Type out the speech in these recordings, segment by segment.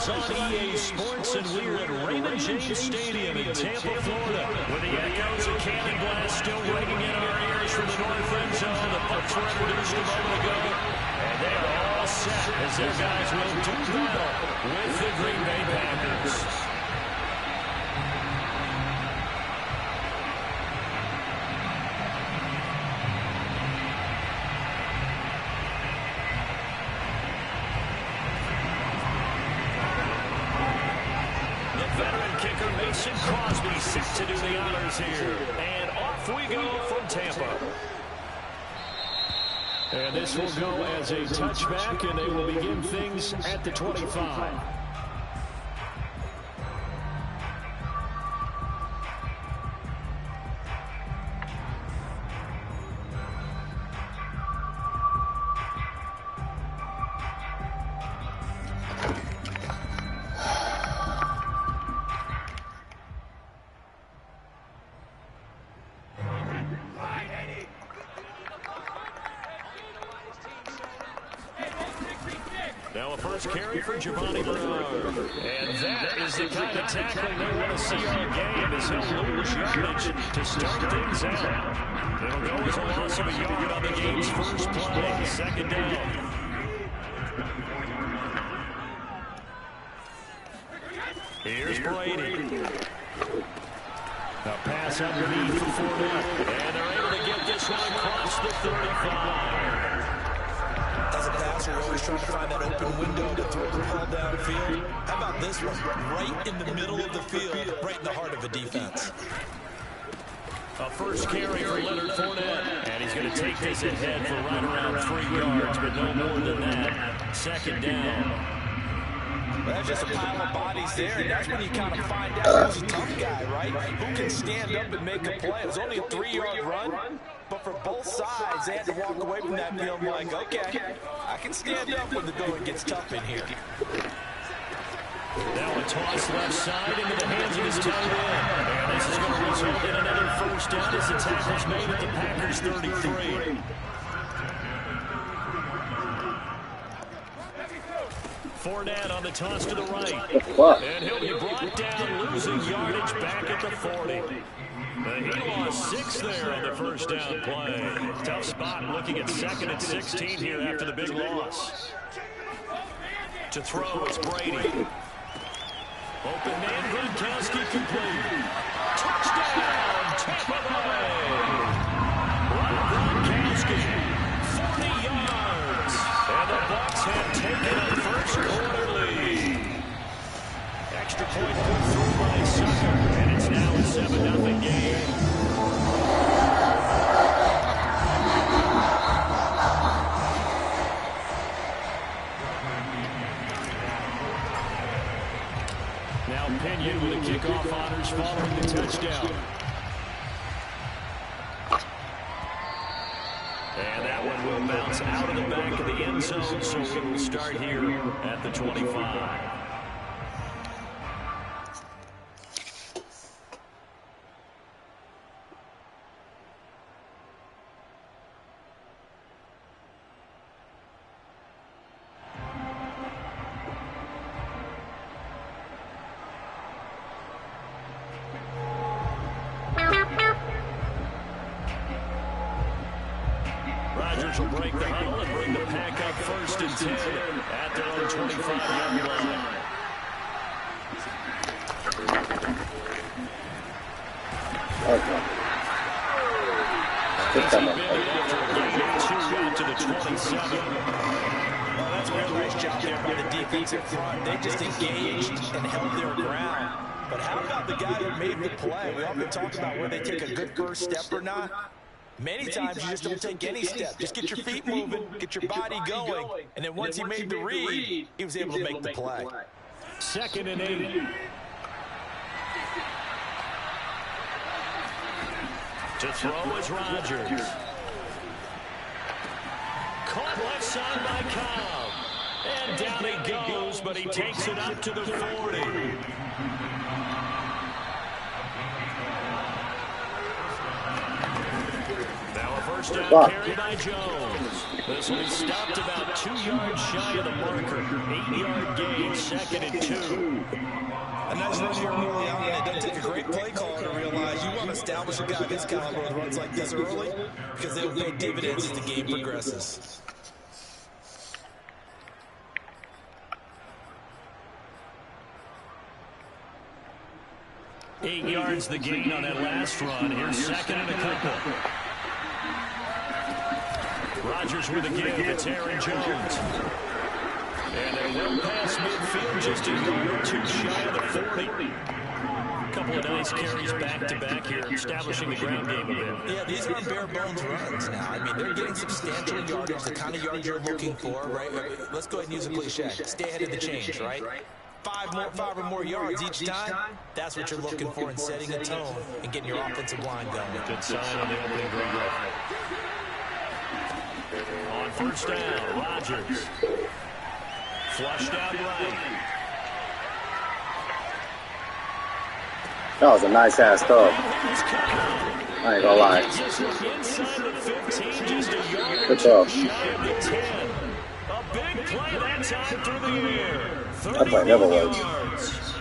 On EA Sports, and we're at Raymond James Stadium in Tampa, Florida, with the echoes of Cannon Blast still ringing in our ears from the north end zone. The Bucs were introduced a moment ago, and they are all set as their guys will do battle with the Green Bay Packers. Set to do the honors here, and off we go from Tampa. And this will go as a touchback, and they will begin things at the 25. Now a first carry for Giovanni Bernard. And that is the kind of tackling they want to see all game, as he'll lose yardage to start things out. It'll go as a loss of a yard on the game's first play, second down. Here's Brady. A pass underneath for Fournette. And they're able to get this one across the 35. As a passer, you're always trying to find that open window to throw the ball downfield. How about this one? Right in the middle of the field, right in the heart of a defense. A first carry for Leonard Fournette. And he's going to take this ahead for right around 3 yards, but no more than that. Second down. Well, that's just a pile of bodies there, and that's when you kind of find out who's a tough guy, right? Who can stand up and make a play. It was only a 3-yard run, but for both sides, they had to walk away from that feeling like, okay, I can stand up when the going gets tough in here. Now a toss left side into the hands of his tight end. And this is going to result in another first down as the tackle's made at the Packers 33. Fournette on the toss to the right. And he'll be brought down, losing yardage back at the 40. He lost 6 there on the first down play. Tough spot looking at 2nd and 16 here after the big loss. To throw is Brady. Open man, Gronkowski complete. Touchdown, Tampa Bay. Gronkowski, 40 yards. And the Bucs have taken a first quarter lead. Extra point put through by Sucker. And it's now a 7-0 game. Now Pinion with the kickoff honors following the touchdown. And that one will bounce out of the back of the end zone, so it will start here at the 25. Rodgers will break the huddle and bring the pack up 1st and 10 at their own 25-yard line. As he bended after a gain of 2 to the 27. Well, that's a real nice job there by the defensive front. They just engaged and held their ground. But how about the guy who made the play? We often talk about whether they take a good first step or not. Many times you just don't take any step. Just get your feet moving, get your body going. And then once he made the read, he was able to make the play. 2nd and 8. To throw is Rodgers. Caught left side by Cobb. And down he goes, but he takes it up to the 40. Now a first down carry by Jones. This will be stopped about 2 yards shy of the marker. 8-yard gain, 2nd and 2. A nice run here early on. It doesn't take a great play caller to realize you want to establish a guy of his caliber with runs like this early because they'll pay dividends as the game progresses. Eight yards the gain on that last run. Here's 2nd and a couple. Rodgers with a give to Aaron Jones. And they run past midfield just a yard or 2 shy of the 40. A couple of nice carries back-to-back here, establishing the ground game a bit. Yeah, these are bare-bones runs now. I mean, they're getting substantial yardage, the kind of yardage you're looking for, right? Let's go ahead and use a cliche. Stay ahead of the change, right? 5 or more yards each time, that's what you're looking for in setting a tone and getting your offensive line going. Good sign on the opening drive. On first down, Rodgers. Flushed out right. That was a nice-ass throw. I ain't gonna lie. Good throw. A big play that time through the air. That play never works.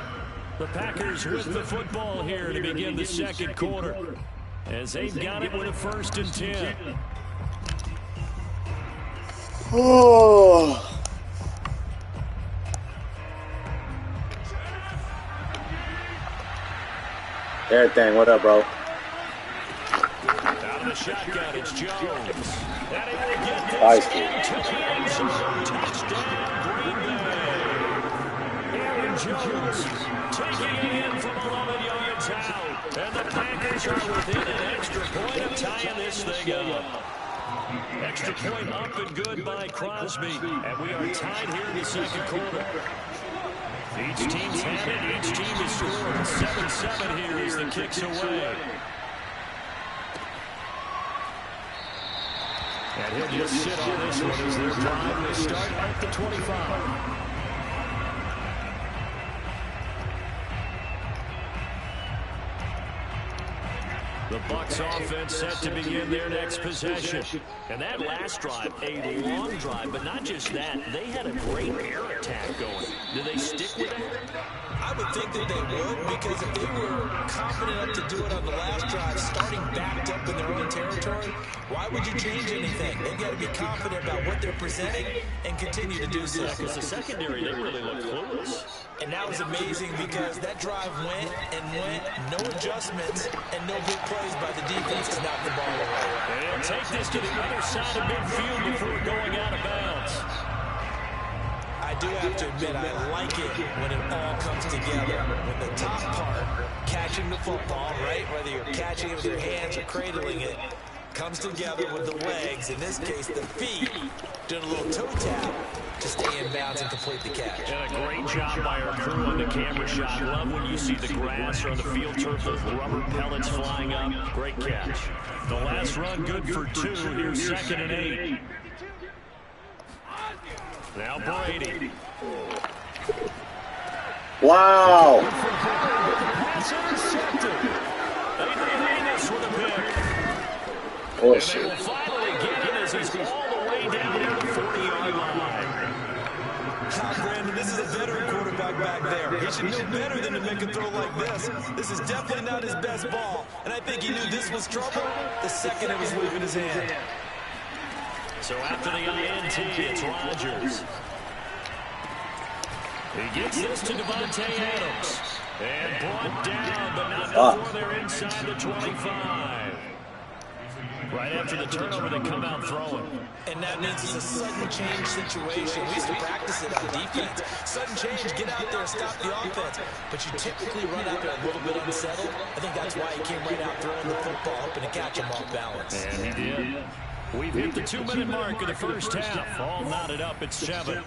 The Packers with the football here to begin the second quarter, as they've got it with a 1st and 10. Oh. Everything, what up, bro? Out of the shotgun, it's Jones. And he will get this Nice. into the end zone. Touchdown, Green Bay. Aaron Jones taking it in from 11 yards out. And the Packers are within an extra point of tying this thing up. Extra point up and good by Crosby. And we are tied here in the second quarter. Each team's had it. Each team has scored. 7-7 here as the kick's away. And he'll just sit on this one as their drive will start at the 25. The Bucs offense set to begin their next possession. And that last drive, a long drive, but not just that. They had a great air attack going. Do they stick with it? I would think that they would, because if they were confident enough to do it on the last drive, starting backed up in their own territory, why would you change anything? They've got to be confident about what they're presenting and continue to do so. Yeah, because the secondary, they really look clueless. And that was amazing because that drive went and went, no adjustments, and no big plays by the defense to knock the ball away. And he'll take this to the other side of midfield before going out of bounds. I do have to admit, I like it when it all comes together. When the top part, catching the football, right, whether you're catching it with your hands or cradling it, comes together with the legs, in this case the feet, doing a little toe tap to stay in bounds and complete the catch. And a great job by our crew on the camera shot. Love when you see the grass or on the field turf, those rubber pellets flying up. Great catch. The last run good for 2. Here's 2nd and 8. Now Brady. Wow. Pass intercepted. This with a pick. Bullshit. And they will finally get him as he's all the way down near the 40-yard line. Brandon, this is a veteran quarterback back there. He should know better than to make a throw like this. This is definitely not his best ball. And I think he knew this was trouble the second it was leaving his hand. So after the INT, it's Rodgers. He gets this to Devontae Adams. And brought down, but not before they're inside the 25. Right after the turnover, they come out throwing. And that means it's a sudden change situation. We used to practice it on defense. Sudden change, get out there, stop the offense. But you typically run out there a little bit unsettled. I think that's why he came right out throwing the football, hoping to catch him off balance. And he did. We've hit the 2-minute mark of the first half. All knotted up at 7.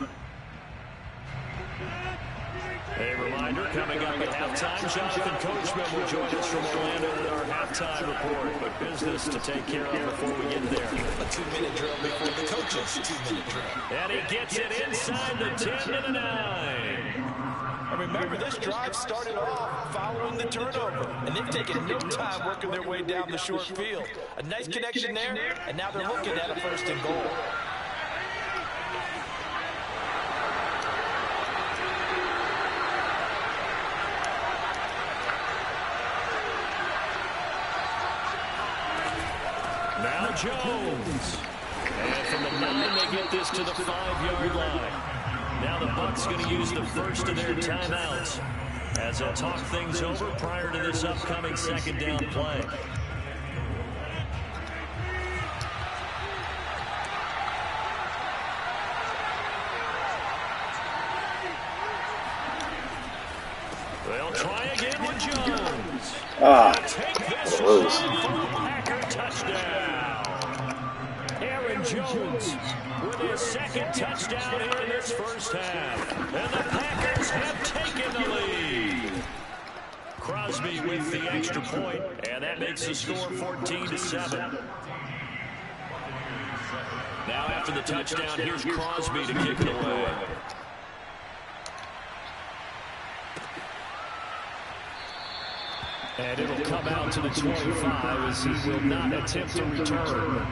A reminder, coming up at halftime, Jonathan Coachman will join us from Orlando with our halftime report. But business to take care of before we get there. A 2-minute drill before the coach's 2-minute drill. And he gets it inside the 10 to the 9. And remember, this drive started off following the turnover. And they've taken no time working their way down the short field. A nice connection there, and now they're looking at a 1st and goal. Now Jones. And from the 9, they get this to the 5-yard line. Now the Bucs going to use the first of their timeouts as they'll talk things over prior to this upcoming 2nd down play. They'll try again with Jones. Take this one. Packer touchdown. Aaron Jones with his 2nd touchdown here in this first half. And the Packers have taken the lead. Crosby with the extra point, and that makes the score 14-7. Now after the touchdown, here's Crosby to kick it away. And it'll come out to the 25 as he will not attempt to return.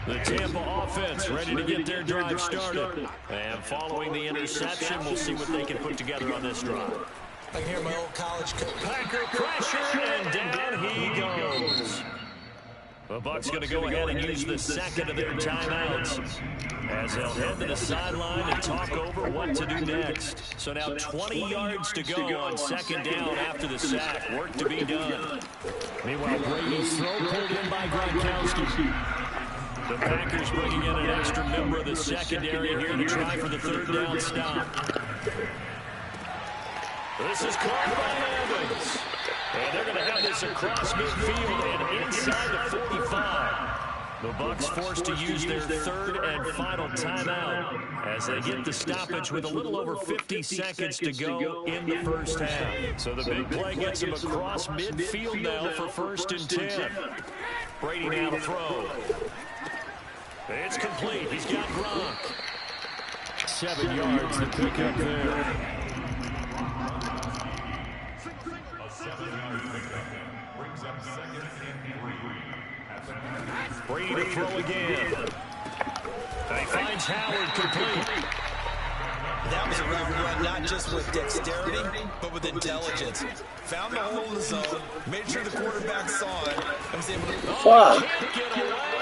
The Tampa offense ready to get their drive started. And following the interception, we'll see what they can put together on this drive. I can hear my old college coach. Packer pressure, and down he goes. The Bucs going to go ahead and use the 2nd of their timeouts as they'll head to the sideline and talk over what to do next. So now 20 yards to go on 2nd down after the sack. Work to be done. Meanwhile, Brady's throw pulled in by Gronkowski. The Packers bringing in an extra member of the secondary here to try for the 3rd down stop. This is caught by Evans. And they're going to have this across midfield and inside the 45. The Bucs forced to use their 3rd and final timeout as they get the stoppage with a little over 50 seconds to go in the first half. So the big play gets them across midfield now for 1st and 10. Brady now to throw. It's complete. He's got Gronk. 7 yards to pick up there. Brady to throw again. He finds Howard complete. That was a route run, not just with dexterity, but with intelligence. Found the hole in the zone, made sure the quarterback saw it, and was able to... Can't get away.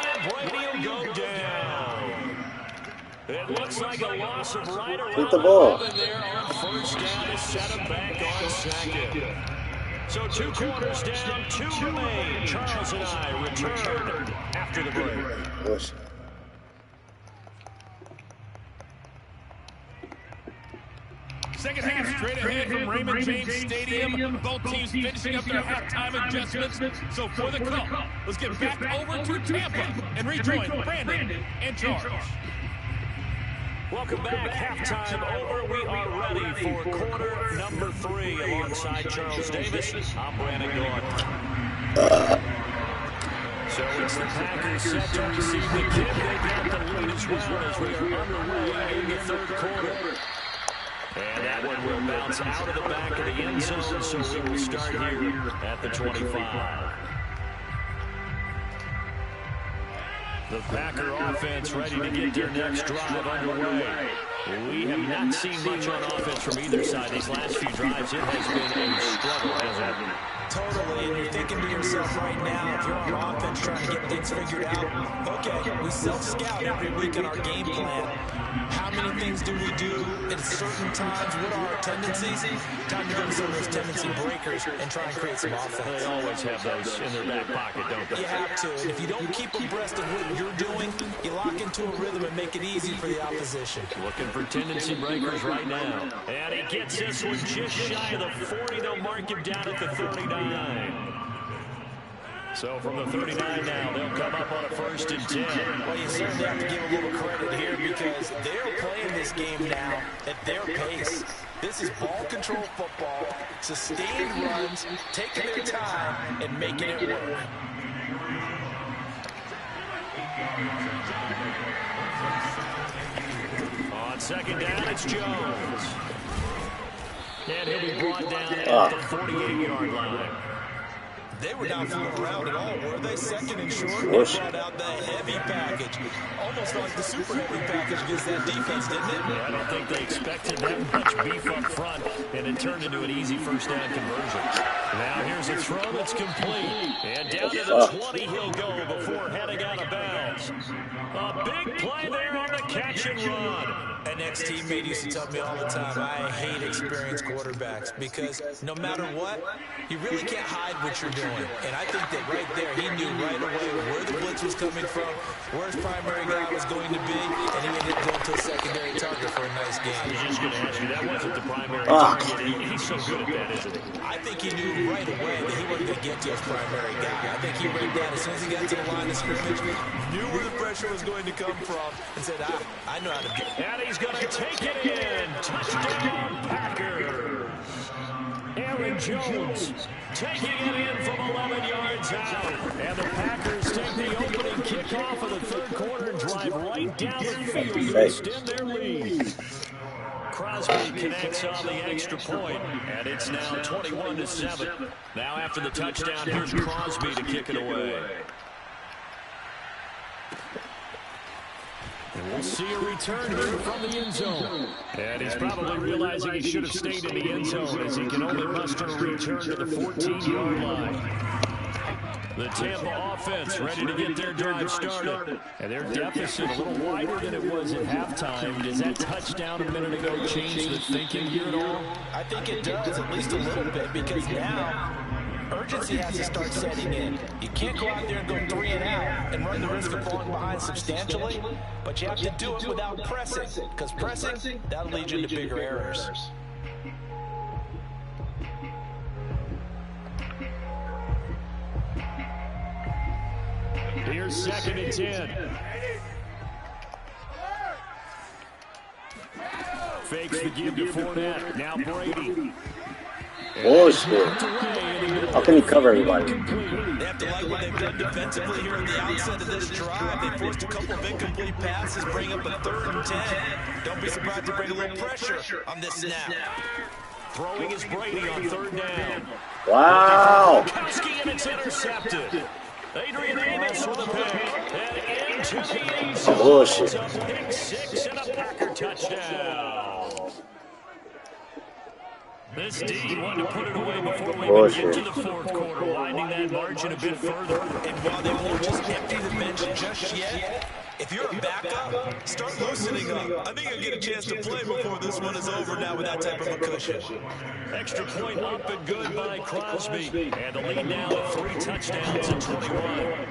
Brady will go down. It looks like a loss of right around the 11 there on first down to set him back on second. So 2 quarters down, 2 remain. Charles and I return after the break. Second half straight ahead from Raymond James Stadium. Both teams finishing up their halftime adjustments. So for the cup, let's get back over to Tampa and rejoin Brandon and Charles. Welcome back. Halftime over. We are ready for quarter number 3 alongside Charles Davis. I'm Brandon Gaudin. So it's the Packers set to receive the kick. They got the lead as well as we are underway in the third quarter. And that one will bounce out of the back of the end zone, so we will start here at the 25. The Packer offense ready to get their next drive underway. We have not seen much on offense from either side. These last few drives, it has been a struggle, hasn't it? Totally, and you're thinking to yourself right now, if you're on offense trying to get things figured out, okay, we self-scout every week in our game plan. How many things do we do at certain times? What are our tendencies? Time to go to some of those tendency breakers and try and create some offense. They always have those in their back pocket, don't they? You have to, and if you don't keep abreast of what you're doing, you lock into a rhythm and make it easy for the opposition. Looking for tendency breakers right now. And he gets this one just shy of the 40. They'll mark him down at the 39. So from the 39 now, they'll come up on a 1st and 10. Well, you certainly have to give a little credit here because they're playing this game now at their pace. This is ball control football, sustained runs, taking their time and making it work. On 2nd down, it's Jones. And he'll be brought down at the 48-yard line. They were not fooling around at all, were they? 2nd and short, they brought out the heavy package. Almost like the super heavy package against that defense, didn't it? Yeah, I don't think they expected that much beef up front, and it turned into an easy 1st down conversion. Now here's a throw that's complete. And down to the 20 he'll go before heading out of bounds. A big play there on the catch and run. An ex-teammate used to tell me all the time, I hate experienced quarterbacks because no matter what, you really can't hide what you're doing. And I think that right there, he knew right away where the blitz was coming from, where his primary guy was going to be, and he ended up going to a secondary target for a nice game. I was just going to ask you, that wasn't the primary target. He's so good at that, isn't he? I think he knew right away that he wasn't going to get to his primary guy. I think he ran down as soon as he got to the line of scrimmage, knew where the pressure was going to come from, and said, I know how to get it. And he's going to take it in. Touchdown, Packers. Aaron Jones taking it in from 11 yards out. And the Packers take the opening kickoff of the third quarter and drive right down the field to extend their lead. Crosby connects on the extra point, and it's now 21-7. Now after the touchdown, here's Crosby to kick it away. And we'll see a return here from the end zone. And he's probably realizing he should have stayed in the end zone as he can only muster a return to the 14-yard line. The Tampa offense ready to get their drive started. And their deficit a little wider than it was at halftime. Does that touchdown a minute ago change the thinking here at all? I think it does, at least a little bit, because now urgency has to start setting in. You can't go out there and go 3 and out and run the risk of falling behind substantially, but you have to do it without pressing, because pressing, that'll lead you into bigger errors. Here's 2nd and 10. Fakes the give to Fournette. Now Brady. Bullshit. How can you cover everybody? They have to like what they've done defensively here at the outset of this drive. They forced a couple of incomplete passes, bring up a 3rd and 10. Don't be surprised to bring a little pressure on this snap. Throwing is Brady on 3rd down. Wow. Kowski, and it's intercepted. Adrian Amos with a pass. And into the end zone. Bullshit. It's a pick 6 and a Packer touchdown. This D wanted to put it away before we even get to the 4th quarter, widening that margin a bit further. And while they won't just empty the bench just yet, if you're a backup, start loosening up. I think I'll get a chance to play before this one is over now with that type of a cushion. Extra point up and good by Crosby. And the lead now at 3 touchdowns and 21.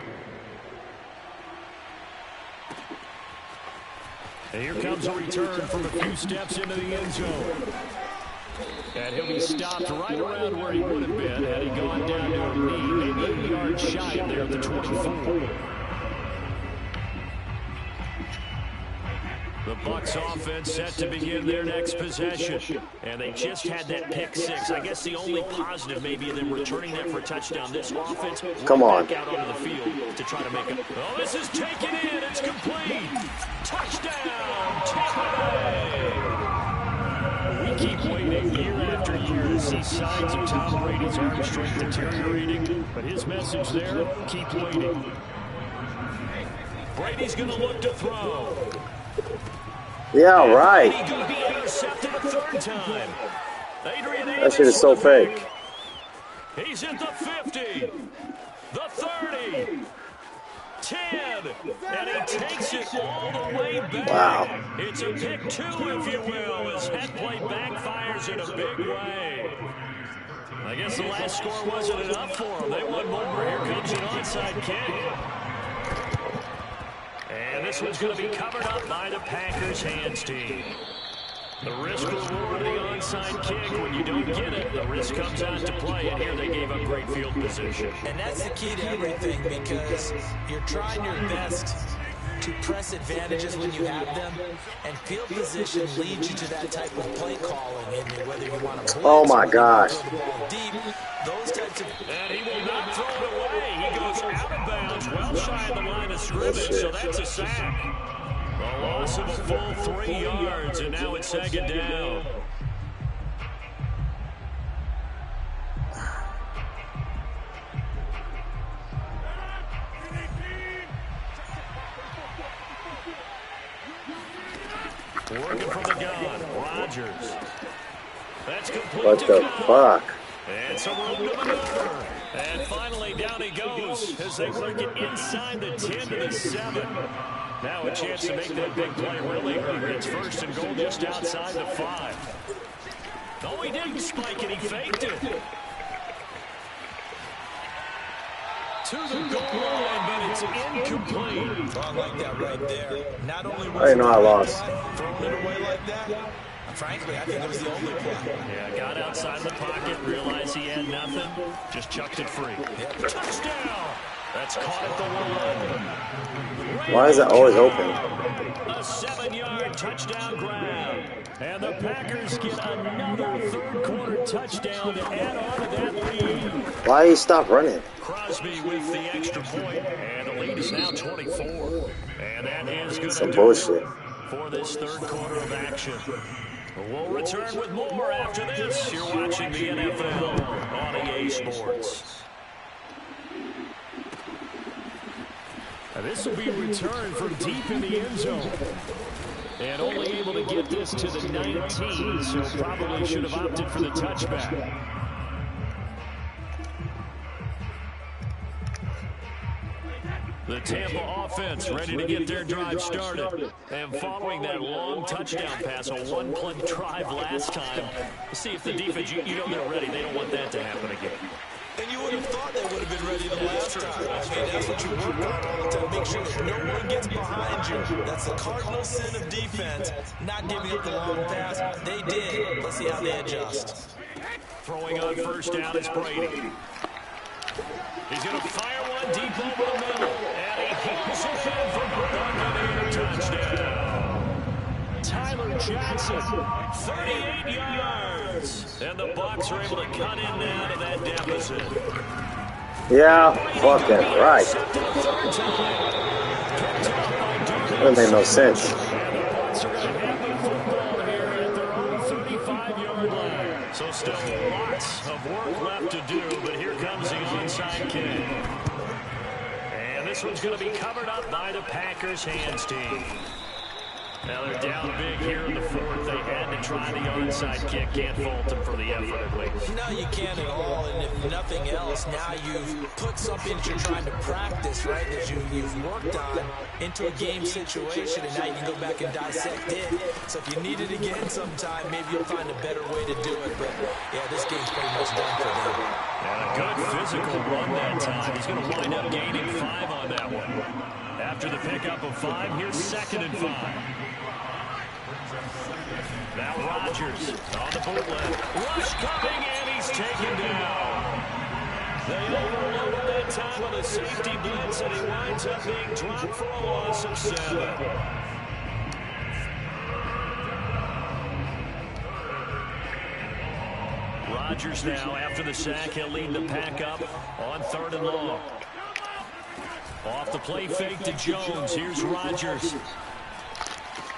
And here comes a return from a few steps into the end zone. And he'll be stopped right around where he would have been had he gone down to a knee, maybe a yard shy there at the 24. The Bucs offense set to begin their next possession. And they just had that pick 6. I guess the only positive maybe of them returning that for a touchdown. This offense Come on. back out onto the field to try to make it. Oh, this is taken in. It's complete. Touchdown, Tampa Bay. We keep waiting year after year to see signs of Tom Brady's arm strength deteriorating. But his message there, keep waiting. Brady's going to look to throw. Yeah, right. He's going to be intercepted a 3rd time. That shit is so fake. He's at the 50, the 30, 10, and he takes it all the way back. Wow. It's a pick 2, if you will, as that play backfires in a big way. I guess the last score wasn't enough for them. They want more. Here comes an onside kick. And this one's going to be covered up by the Packers hands team. The risk reward of the onside kick. When you don't get it, the risk comes out to play. And here they gave up great field position. And that's the key to everything, because you're trying your best to press advantages when you have them, and field position leads you to that type of play calling. And whether you want to blitz, Oh my gosh. deep, those types of. And he will not throw it away. He goes out of bounds, well shy of the line of scrimmage, so that's a sack. A loss of a full 3 yards, and now it's 2nd down. Working from the gun, Rodgers. That's complete. What the fuck? And some room to maneuver. And finally, down he goes as they work it inside the 10 to the 7. Now a chance to make that big play really early. It's 1st and goal just outside the 5. No, he didn't spike it. He faked it. To the goal line, but it's incomplete. I like that right there. Not only was I didn't know I lost. throwing it away like that, frankly, I think it was the only play. Yeah, got outside the pocket, realized he had nothing, just chucked it free. Yep. Touchdown! That's caught at the 1. Why is it always open? A 7-yard touchdown grab. And the Packers get another 3rd quarter touchdown to add on to that lead. Why you stop running? Crosby with the extra point, and the lead is now 24. And that is good Some to bullshit. for this 3rd quarter of action. We'll return with more after this. You're watching the NFL on EA Sports. Now this will be returned from deep in the end zone. And only able to get this to the 19, so probably should have opted for the touchback. The Tampa offense ready to get their drive started. And following that long touchdown pass, a 1-play drive last time, see if the defense, you know they're ready. They don't want that to happen again. And you would have thought they would have been ready the last time. I mean, that's what you work on all the time. Make sure that no one gets behind you. That's the cardinal sin of defense, not giving up the long pass. They did. Let's see how they adjust. Throwing on 1st down is Brady. He's going to fire one deep over the middle. And he hits it in for Brown. Touchdown. Tyler Johnson, 38 yards. And the Bucs are able to cut in now to that deficit. Yeah, fucking right. That made no sense. And the Bucs are going to have the football here at their own 35-yard line. So still lots of work left to do, but here comes the onside kick. And this one's going to be covered up by the Packers hands team. Now they're down big here in the fourth. They had to try the onside kick. Can't fault them for the effort at least. No, you can't at all. And if nothing else, now you've put something that you're trying to practice, right, that you've worked on into a game situation, and now you can go back and dissect it. So if you need it again sometime, maybe you'll find a better way to do it. But, yeah, this game's pretty much done for them. And a good physical run that time. He's going to wind up gaining 5 on that one. After the pickup of 5, here's 2nd and 5. Now Rodgers on the bootleg. Rush coming, and he's taken down. They overloaded that time on a safety blitz, and he winds up being dropped for a loss of 7. Rodgers now, after the sack, he'll lead the pack up on 3rd and long. Off the play fake to Jones. Here's Rodgers.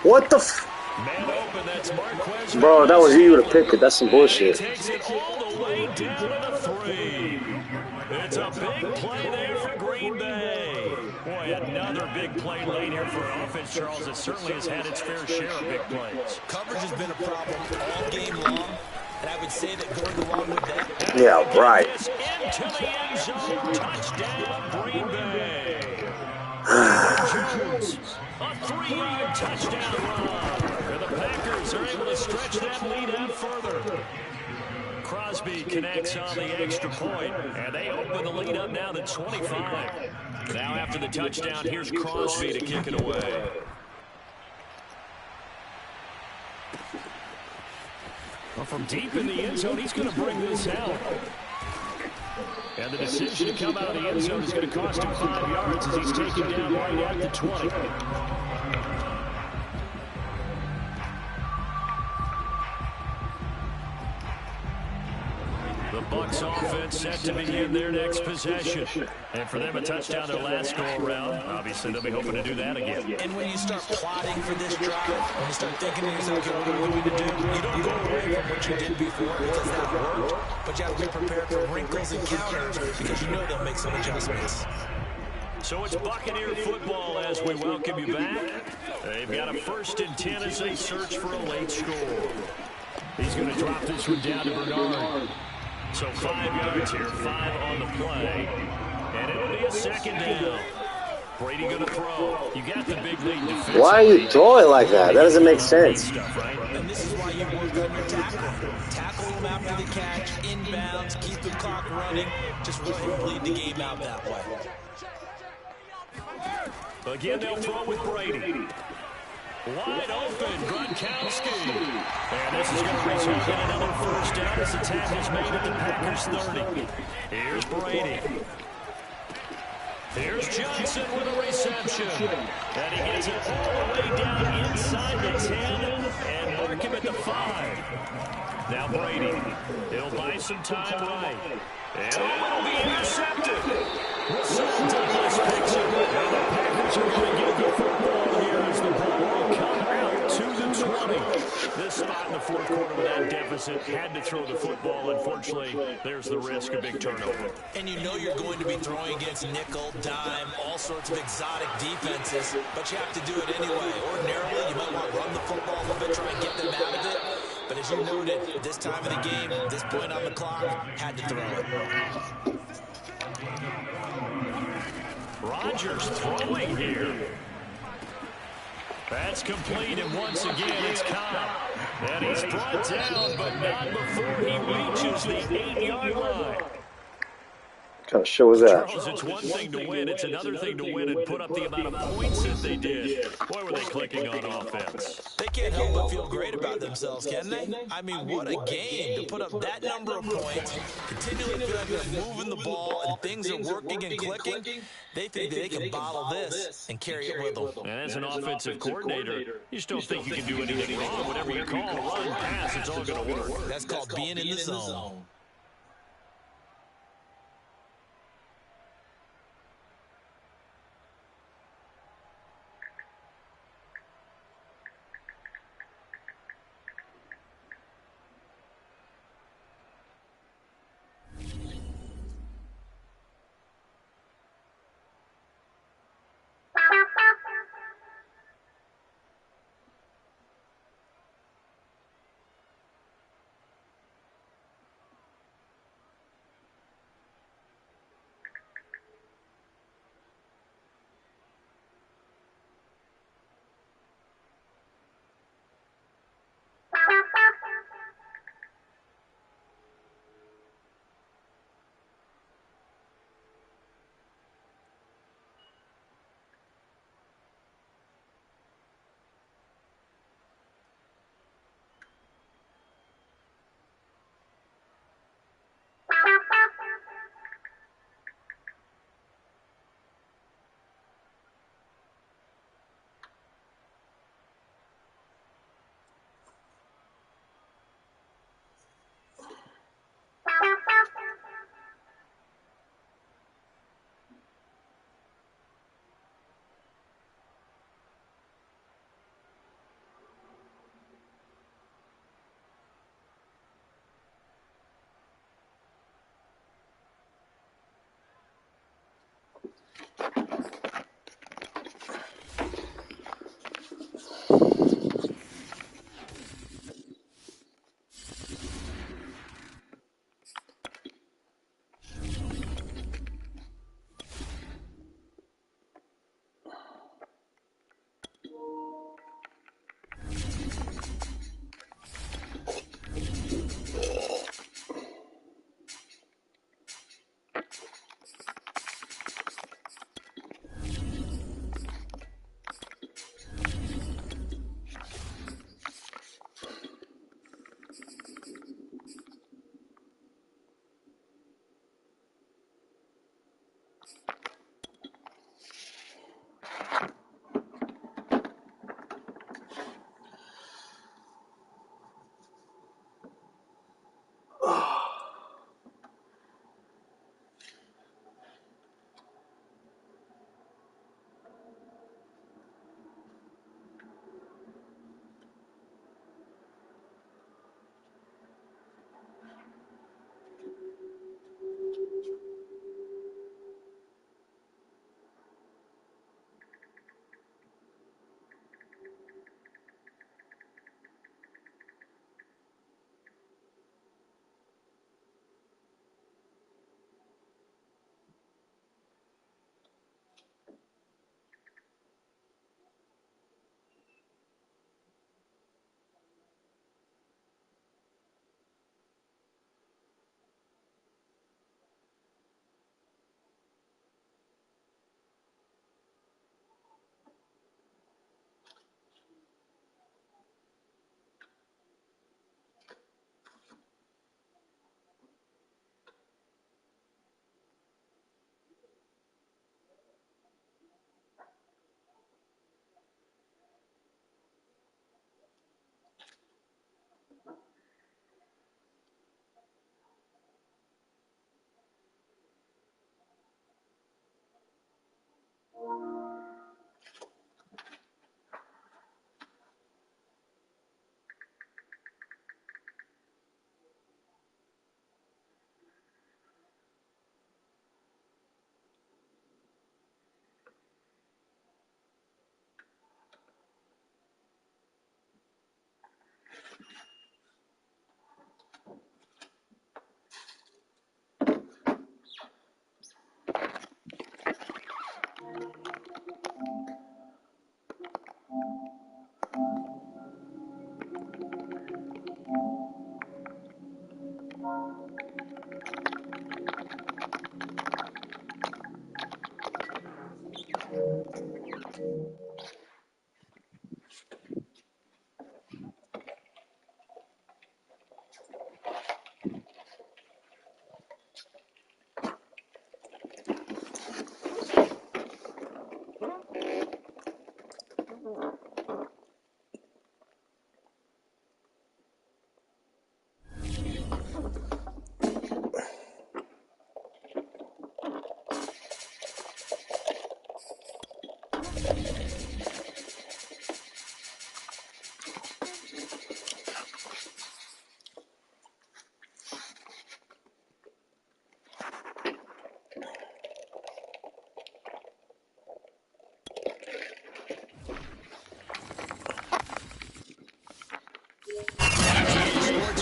What the f... Man open, that's Marquez. Bro, that was you to pick it. That's some bullshit. Takes it all the way down to the 3. It's a big play there for Green Bay. Boy, another big play late here for an offense, Charles, that certainly has had its fair share of big plays. Coverage has been a problem all game long, and I would say that going along with that. Yeah, right. Into the end zone, touchdown, Green Bay. Jones, a 3-yard touchdown run. The Packers are able to stretch that lead out further. Crosby connects on the extra point, and they open the lead up now to 25. Now after the touchdown, here's Crosby to kick it away. Well, from deep in the end zone, he's going to bring this out. And the decision to come out of the end zone is going to cost him 5 yards as he's taken down right at the 20. The Bucs offense set to begin their next possession. And for them, a touchdown their last go-around. Obviously, they'll be hoping to do that again. And when you start plotting for this drive, when you start thinking to yourself, okay, what are we going to do? You don't go away from what you did before because that worked, but you have to be prepared for wrinkles and counters because you know they'll make some adjustments. So it's Buccaneer football as we welcome you back. They've got a 1st and 10 as they search for a late score. He's going to drop this one down to Bernard. So 5 yards here, 5 on the play. And it'll be a 2nd down. Brady going to throw. You got the big lead defensively. Why are you throwing like that? That doesn't make sense. Stuff, right? And this is why you work on your tackle. Tackle them after the catch, inbounds, keep the clock running. Just really bleed the game out that way. Again, they'll throw with Brady. Wide open, Gronkowski. And this is going to result in another 1st down as the tackle's made at the Packers 30. Here's Brady. Here's Johnson with a reception. And he gets it all the way down inside the 10 and mark him at the 5. Now Brady. He'll buy some time right. And it'll be intercepted. Russell Douglas picks it. And the Packers are going to get the football here as the ball will come out to the 20. This spot in the 4th quarter with that deficit had to throw the football. Unfortunately, there's the risk of big turnover. And you know you're going to be throwing against nickel, dime, all sorts of exotic defenses, but you have to do it anyway. Ordinarily, you might want to run the football a little bit, try and get them out of it. But as you noted, this time of the game, this point on the clock, had to throw it. Rodgers throwing here. That's complete, and once again, it's Cobb. And he's brought down, but not before he reaches the 8-yard line. What kind of show is that? Charles, it's one thing to win. It's another thing to win and put up the amount of points that they did. Boy, were they clicking on offense. They can't help but feel great about themselves, can they? I mean, what a game to put up that number of points, continually feel like they're moving the ball and things are working and clicking. They think that they can bottle this and carry it with them. And as an offensive coordinator, you just don't think you can do anything wrong. Whatever you call, run, pass, it's all going to work. That's called being in the zone.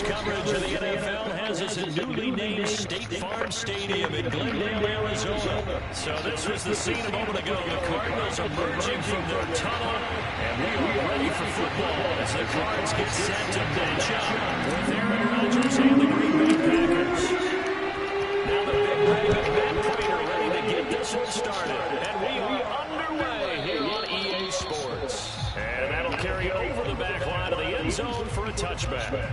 Coverage of the NFL has us at newly named State Farm Stadium in Glendale, Arizona. So this was the scene a moment ago. The Cardinals emerging from their tunnel, and we are ready for football as the Cards get set to bench up with Aaron Rodgers and the Green Bay Packers. Now the big red and Matt Prater ready to get this one started. And we are underway here on EA Sports. And that'll carry over the back line of the end zone for a touchback.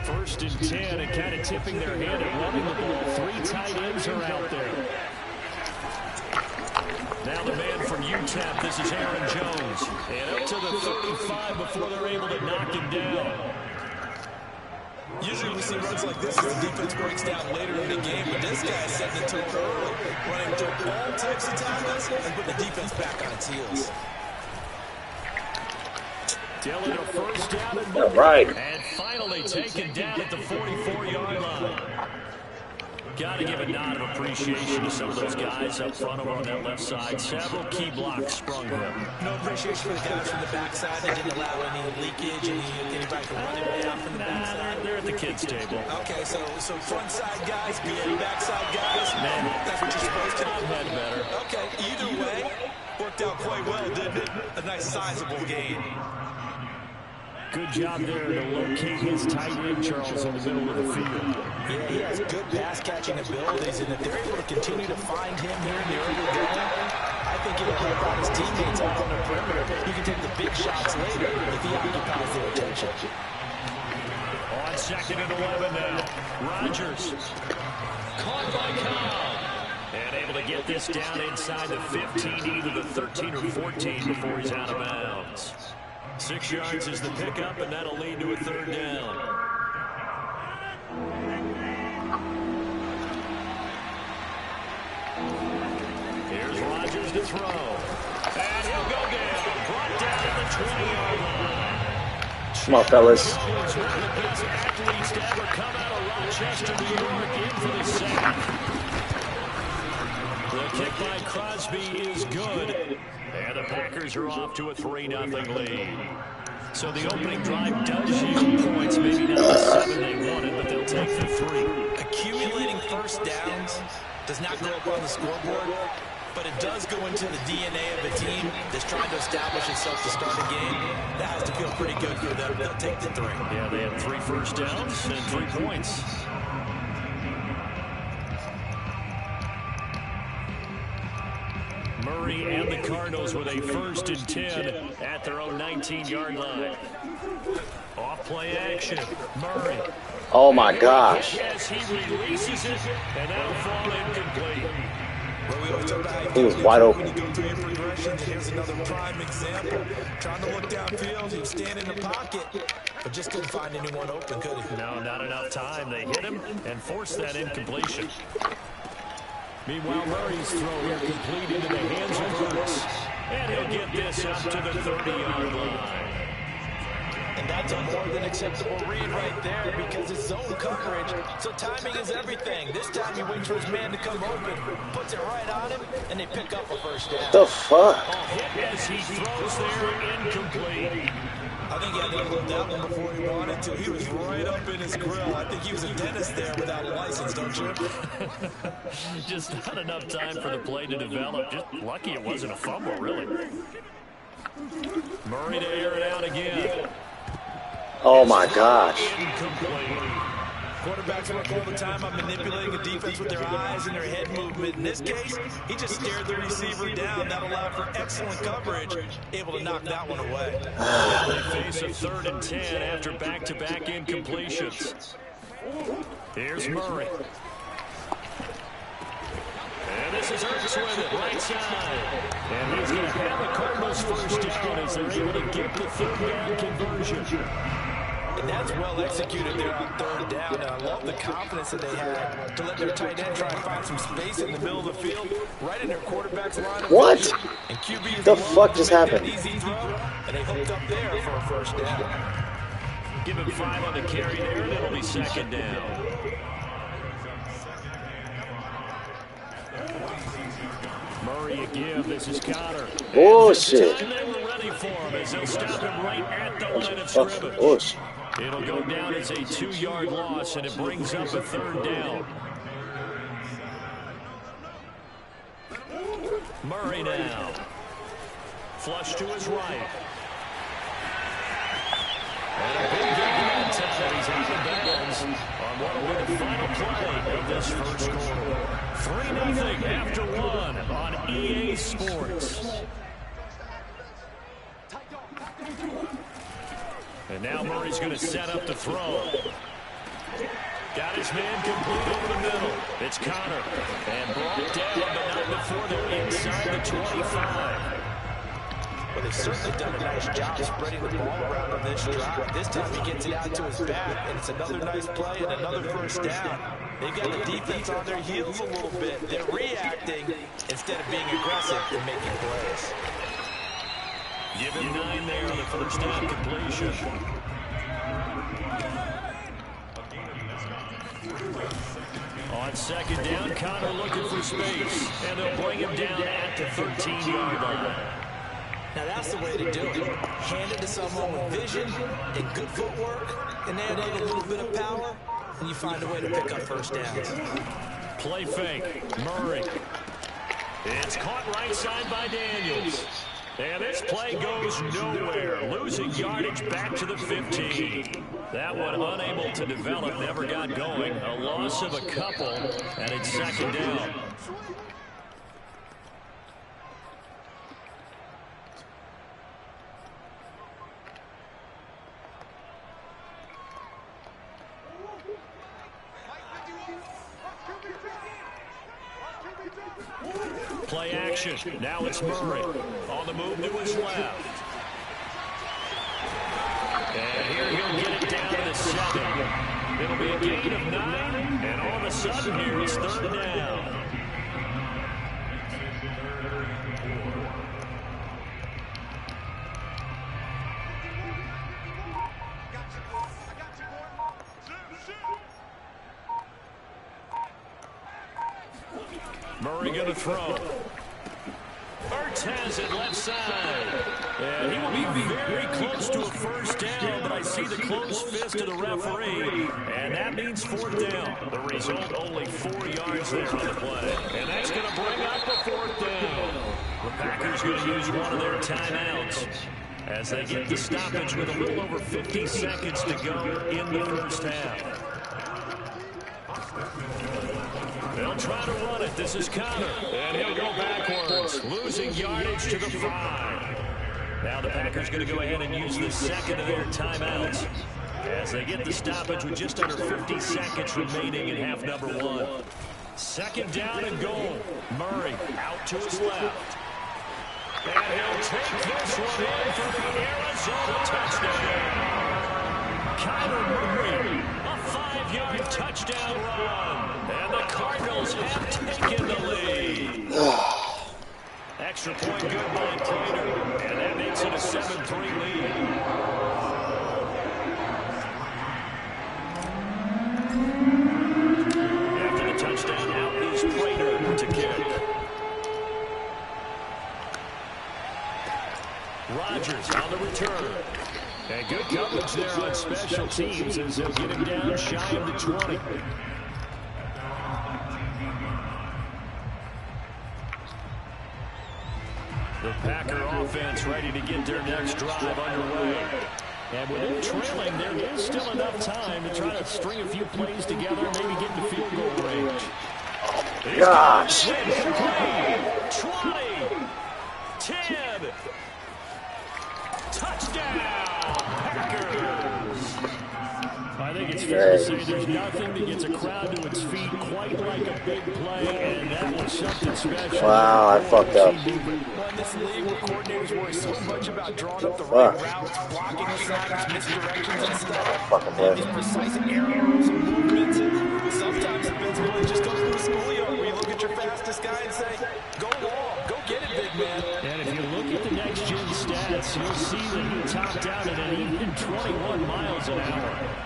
First and 10 and kind of tipping their hand at running the ball. Three tight ends are out there. Now the man from UTEP, this is Aaron Jones. And up to the 35 before they're able to knock him down. Usually we see runs like this as the defense breaks down later in the game, but this guy's setting the tone early, running through all types of tackles and putting the defense back on its heels. Still in a first down and All right. And finally taken down at the 44-yard line. Got to give a nod of appreciation to some of those guys up front over on that left side. Several key blocks sprung there. No appreciation for the guys from the backside that didn't allow any leakage, anybody to run him down from the backside. They're at the kids' table. Okay, so front side guys, good, backside guys. That's what you're supposed to do. Had better. Okay, either way, worked out quite well, didn't it? A nice sizable gain. Good job there to locate his tight end, Charles, in the middle of the field. Yeah, he has good pass-catching abilities, and if they're able to continue to find him here in the early going, I think it'll help out his teammates out on the perimeter. You can take the big shots later if he occupies their attention. On 2nd and 11 now. Rodgers. Caught by Cobb. And able to get this down inside the 15, either the 13 or 14 before he's out of bounds. 6 yards is the pickup, and that'll lead to a 3rd down. Here's Rodgers to throw. And he'll go down. Brought down at the 20-yard line. Come on, fellas. One of the best athletes to ever come out of Rochester, New York, in for the sack. The kick by Crosby is good. And the Packers are off to a 3-0 lead. So the opening drive does yield points. Maybe not the 7 they wanted, but they'll take the 3. Accumulating first downs does not go up on the scoreboard, but it does go into the DNA of a team that's trying to establish itself to start a game. That has to feel pretty good for them. They'll take the 3. Yeah, they had 3 first downs and 3 points. Murray and the Cardinals with a 1st and 10 at their own 19-yard line. Off play action. Murray. Oh my gosh. Yes, he releases it, and that'll fall incomplete. Well, we always talk about how He was wide open. when you go through your progressions, and here's another prime example. Trying to look downfield, he was standing in the pocket, but just couldn't find anyone open, could he? No, not enough time. They hit him and forced that incompletion. Meanwhile, Murray's throw incomplete into the hands of Brooks. And he'll get this up to the 30-yard line. And that's a more than acceptable read right there because it's zone coverage. So timing is everything. This time he waits for his man to come open, puts it right on him, and they pick up a first down. The fuck? As he throws there, incomplete. I think he had to look that one before he wanted to. He was right up in his grill. I think he was a dentist there without a license, don't you? Just not enough time for the play to develop. Just lucky it wasn't a fumble, really. Murray to air it out again. Oh my gosh. Quarterbacks work all the time on manipulating a defense with their eyes and their head movement. In this case, he just stared the receiver down. That allowed for excellent coverage, able to knock that one away. They face a 3rd and 10 after back-to-back incompletions. Here's Murray. And this is Ertz with it, right side. And he's going to have the Cardinals first down as they're able to get the 3rd down conversion. And that's well executed there on 3rd down. And I love the confidence that they had to let their tight end try and find some space in the middle of the field, right in their quarterback's line of What? vision. And QB The fuck just happened? Easy throw, and they hooked up there for a first down. Give him 5 on the carry there, and it'll be 2nd down. Murray again. This is Connor. Bullshit. And they were ready for him as they'll stop him right at the line of scrimmage. Bullshit. It'll go down as a 2-yard loss, and it brings up a 3rd down. Murray now. Flush to his right. And a big game that time. He's out of bounds on what will be the final play of this first quarter. 3-0 after 1 on EA Sports. And now Murray's going to set up the throw. Got his man complete over the middle. It's Connor. And brought down, but not before they're inside the 25. Well, they've certainly done a nice job spreading the ball around on this drive. This time he gets it out to his back, and it's another nice play and another first down. They've got the defense on their heels a little bit. They're reacting instead of being aggressive and making plays. Give him 9 there on the first down completion. On second down, Connor looking for space, and they'll bring him down at the 13-yard line. Now that's the way to do it. Hand it to someone with vision and good footwork, and add a little bit of power, and you find a way to pick up first downs. Play fake, Murray. It's caught right side by Daniels. And this play goes nowhere, losing yardage back to the 15. That one unable to develop, never got going. A loss of a couple, and it's second down. Play action. Now it's Murray on the move to his left. And here he'll get it down to the 7. It'll be a gain of 9, and all of a sudden here it's third down. Murray going to throw. Ertz has it left side. And he will be very close to a first down, but I see the closed fist of the referee. And that means fourth down. The result, only 4 yards there on the play. And that's going to bring up the fourth down. The Packers going to use one of their timeouts as they get the stoppage with a little over 50 seconds to go in the first half. They'll try to run it. This is Connor. And he'll go backwards, losing yardage to the 5. Now the Packers going to go ahead and use the second of their timeouts as they get the stoppage with just under 50 seconds remaining in half number 1. Second down and goal. Murray out to his left. And he'll take this one in for the Arizona touchdown. Kyler Murray, a 5-yard touchdown run. And the Cardinals have taken the lead. Extra point good by Prater. And that makes it a 7-3 lead. After the touchdown, out is Prater to kick. Rodgers on the return. And good coverage there on special teams as they'll get him down shy of the 20. The Packer offense ready to get their next drive underway. And with them trailing, there is still enough time to try to string a few plays together and maybe get into field goal range. Gosh. 20, 10. Touchdown, Packers. I think it's fair to say there's nothing that gets a crowd to its feet quite like a big play, and that was something special. Wow, I fucked up. Well, in this league where coordinators worry so much about drawing up the right routes, blocking assignments, misdirections, and stuff, and these precise arrows and movements, sometimes the visibility just goes through the schoolyard where you look at your fastest guy and say, go long, go get it, big man. And if you look at the next-gen stats, you'll see that he topped out at an even 21 miles an hour.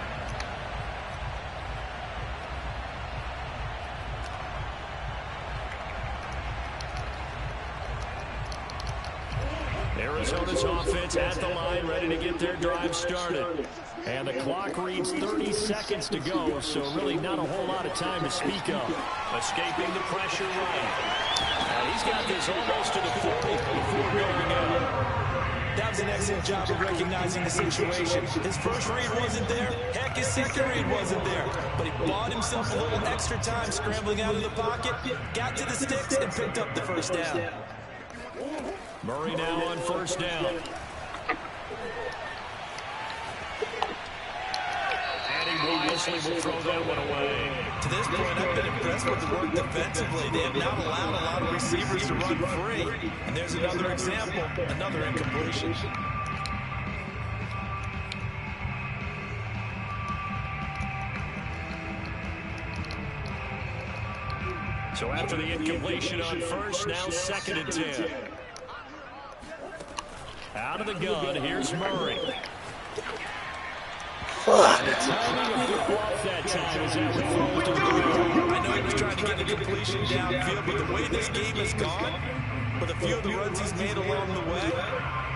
Arizona's offense at the line, ready to get their drive started. And the clock reads 30 seconds to go, so really not a whole lot of time to speak of. Escaping the pressure right. He's got this almost to the 40 before going out. That was an excellent job of recognizing the situation. His first read wasn't there. Heck, his second read wasn't there. But he bought himself a little extra time scrambling out of the pocket, got to the sticks, and picked up the first down. Murray now on first down. And he wisely will throw that one away. To this point, I've been impressed with the work defensively. They have not allowed a lot of receivers to run free. And there's another example, another incompletion. So after the incompletion on first, now second and 10. Out of the gun, here's Murray. Fuck. The timing of the off that time is out with throws to the I know he was trying to get a completion downfield, but the way this game has gone, with a few of the runs he's made along the way,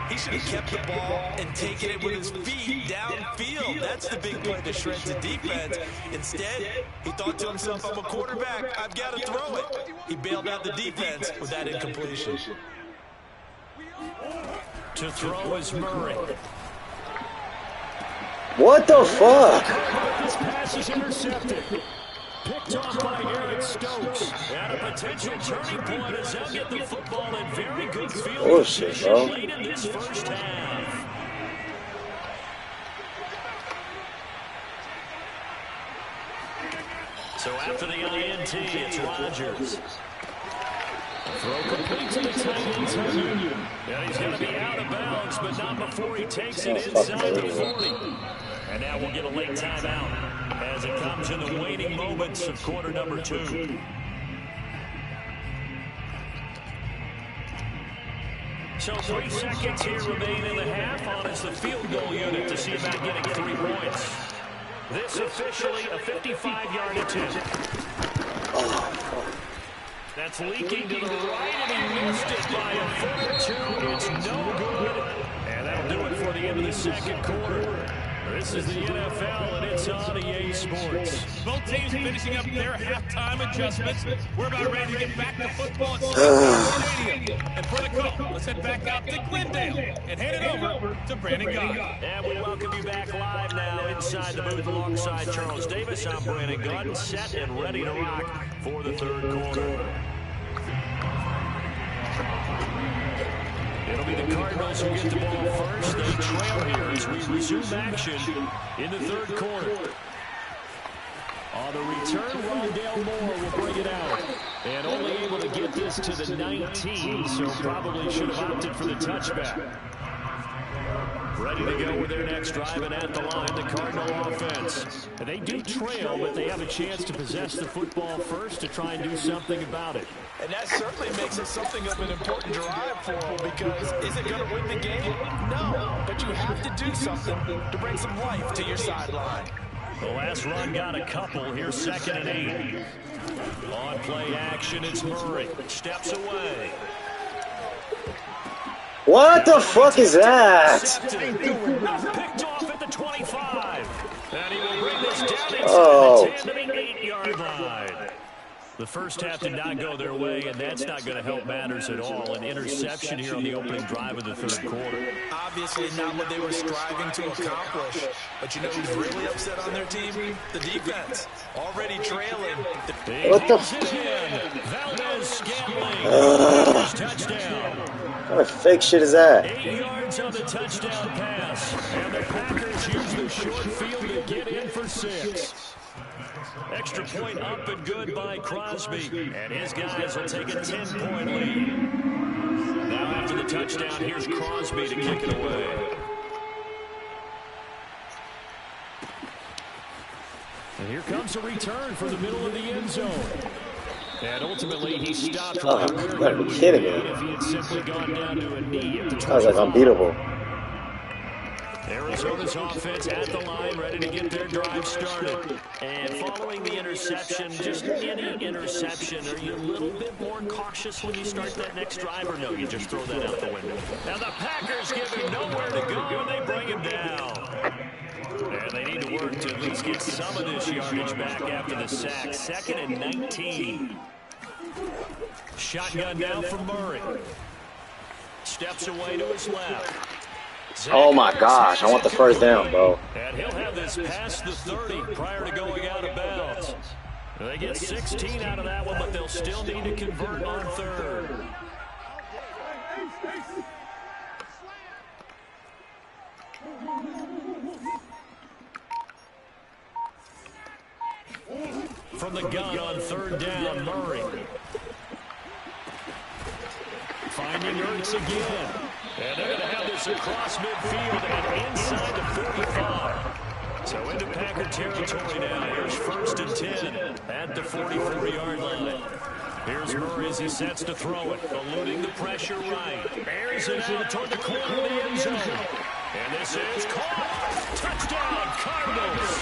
he should have kept the ball and taken it with his feet downfield. That's the big play that shreds the defense. Instead, he thought to himself, I'm a quarterback, I've got to throw it. He bailed out the defense with that incompletion. To throw is Murray. What the fuck? This pass is intercepted. Picked off by Eric Stokes. And a potential turning point as they'll get the football in very good field position late in this first half. So after the INT, it's Rodgers. Throw complete to the tight end. Yeah, he's going to be out of bounds, but not before he takes it inside the 40. And now we'll get a late timeout as it comes in the waning moments of quarter number 2. So 3 seconds here remain in the half on as the field goal unit to see about getting 3 points. This officially a 55-yard attempt. That's leaking to the right, and he missed it by a foot or 2. It's no good. And that'll do it for the end of the second quarter. This is the NFL, and it's on EA Sports. Both teams finishing up their halftime adjustments. We're about ready to get back to football at Stadium. And for the call, let's head back out to Glendale and hand it over to Brandon Gott. And we welcome you back live now inside the booth alongside Charles Davis. I'm Brandon Gott, set and ready to rock for the third quarter. It'll be the Cardinals who get the ball first. They trail here as we resume action in the third quarter. On the return, Rondale Moore will bring it out. And only able to get this to the 19, so probably should have opted for the touchback. Ready to go with their next drive, and at the line, the Cardinal offense. And they do trail, but they have a chance to possess the football first to try and do something about it. And that certainly makes it something of an important drive for them, because is it going to win the game? No, but you have to do something to bring some life to your sideline. The last run got a couple. Here's 2nd and 8. On play action, it's Murray. Steps away. What the fuck is that? Picked off at the 25. And he will bring this down inside the 10 to the 8-yard line. The first half did not go their way, and that's not going to help matters at all. An interception here on the opening drive of the third quarter. Obviously not what they were striving to accomplish. But you know who's really upset on their team? The defense. Already trailing. What the Valdez-Scantling. Touchdown. What kind of fake shit is that? 8 yards on the touchdown pass. And the Packers use the short field to get in for 6. Extra point up and good by Crosby. And his guys will take a 10-point lead. Now after the touchdown, here's Crosby to kick it away. And here comes a return for the middle of the end zone. And ultimately, he stopped right where he would be if he had simply gone down to a knee at the That was like unbeatable. Arizona's offense at the line, ready to get their drive started. And following the interception, just any interception, are you a little bit more cautious when you start that next drive, or no, you just throw that out the window? Now the Packers give him nowhere to go, and they bring him down. And they need to work to at least get some of this yardage back after the sack. 2nd and 19. Shotgun now for Murray. Steps away to his left. Oh my gosh, I want the first down, bro. And he'll have this past the 30 prior to going out of bounds. They get 16 out of that one, but they'll still need to convert on third. From the gun on 3rd down, Murray. Finding Ertz again. And they're going to have this across midfield and inside the 45. So into Packer territory now. Here's 1st and 10 at the 44-yard line. Here's Murray as he sets to throw it, eluding the pressure right. Airs it out toward the corner of the end zone. And this is caught. Touchdown, Cardinals.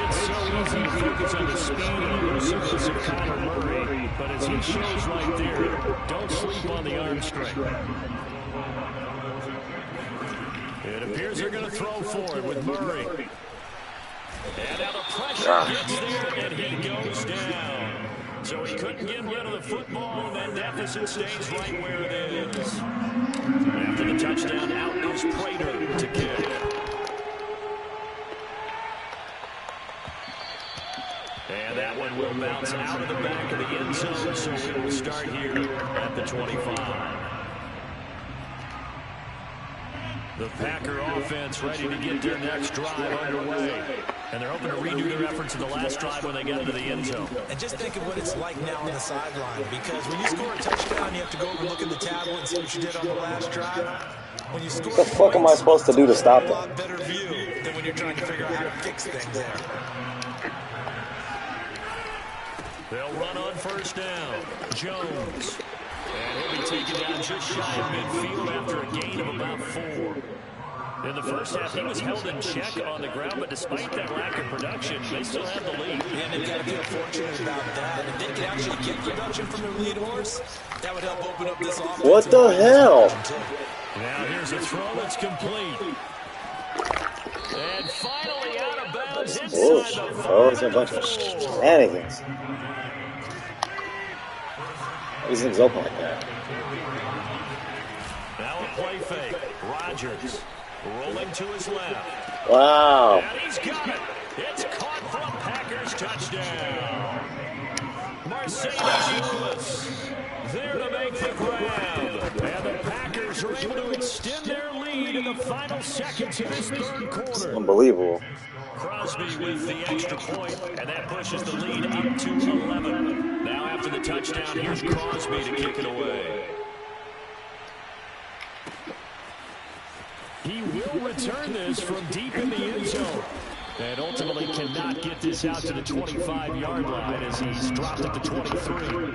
It's so easy to focus on the speed and elusiveness of Kyler Murray, but as he shows right there, don't sleep on the arm strength. It appears they're going to throw for it with Murray. And now the pressure gets there, and he goes down. So he couldn't get rid of the football, and that deficit stays right where it is. After the touchdown, out is Prater to kick. And that one will bounce out of the back of the end zone, so it will start here at the 25. The Packer offense ready to get their next drive underway. And they're hoping to redo their efforts in the last drive when they get into the end zone. And just think of what it's like now on the sideline, because when you score a touchdown, you have to go over and look at the tablet and see what you did on the last drive. When you score, what the fuck am I supposed to do to stop a that? lot better view than when you're trying to figure out how to fix things there. They'll run on first down. Jones. And he'll be taken down just shy of midfield after a gain of about 4. In the first half, he was held in check on the ground, but despite that lack of production, they still have the lead. And they've got to feel fortunate about that. If they can actually get production from their lead horse, that would help open up this offense. What the hell? Now here's a throw that's complete. And finally out of bounds inside the 5. It's a bunch of shenanigans. These things open like that. Now a play fake. Rodgers rolling to his left. Wow. And he's got it. It's caught from Packers touchdown. Mercedes Lewis there to make the grab. And the Packers are able to extend their lead in the final seconds of this third quarter. Unbelievable. Crosby with the extra point, and that pushes the lead up to 11. Now after the touchdown, here's Crosby to kick it away. He will return this from deep in the end zone. And ultimately cannot get this out to the 25-yard line as he's dropped at the 23.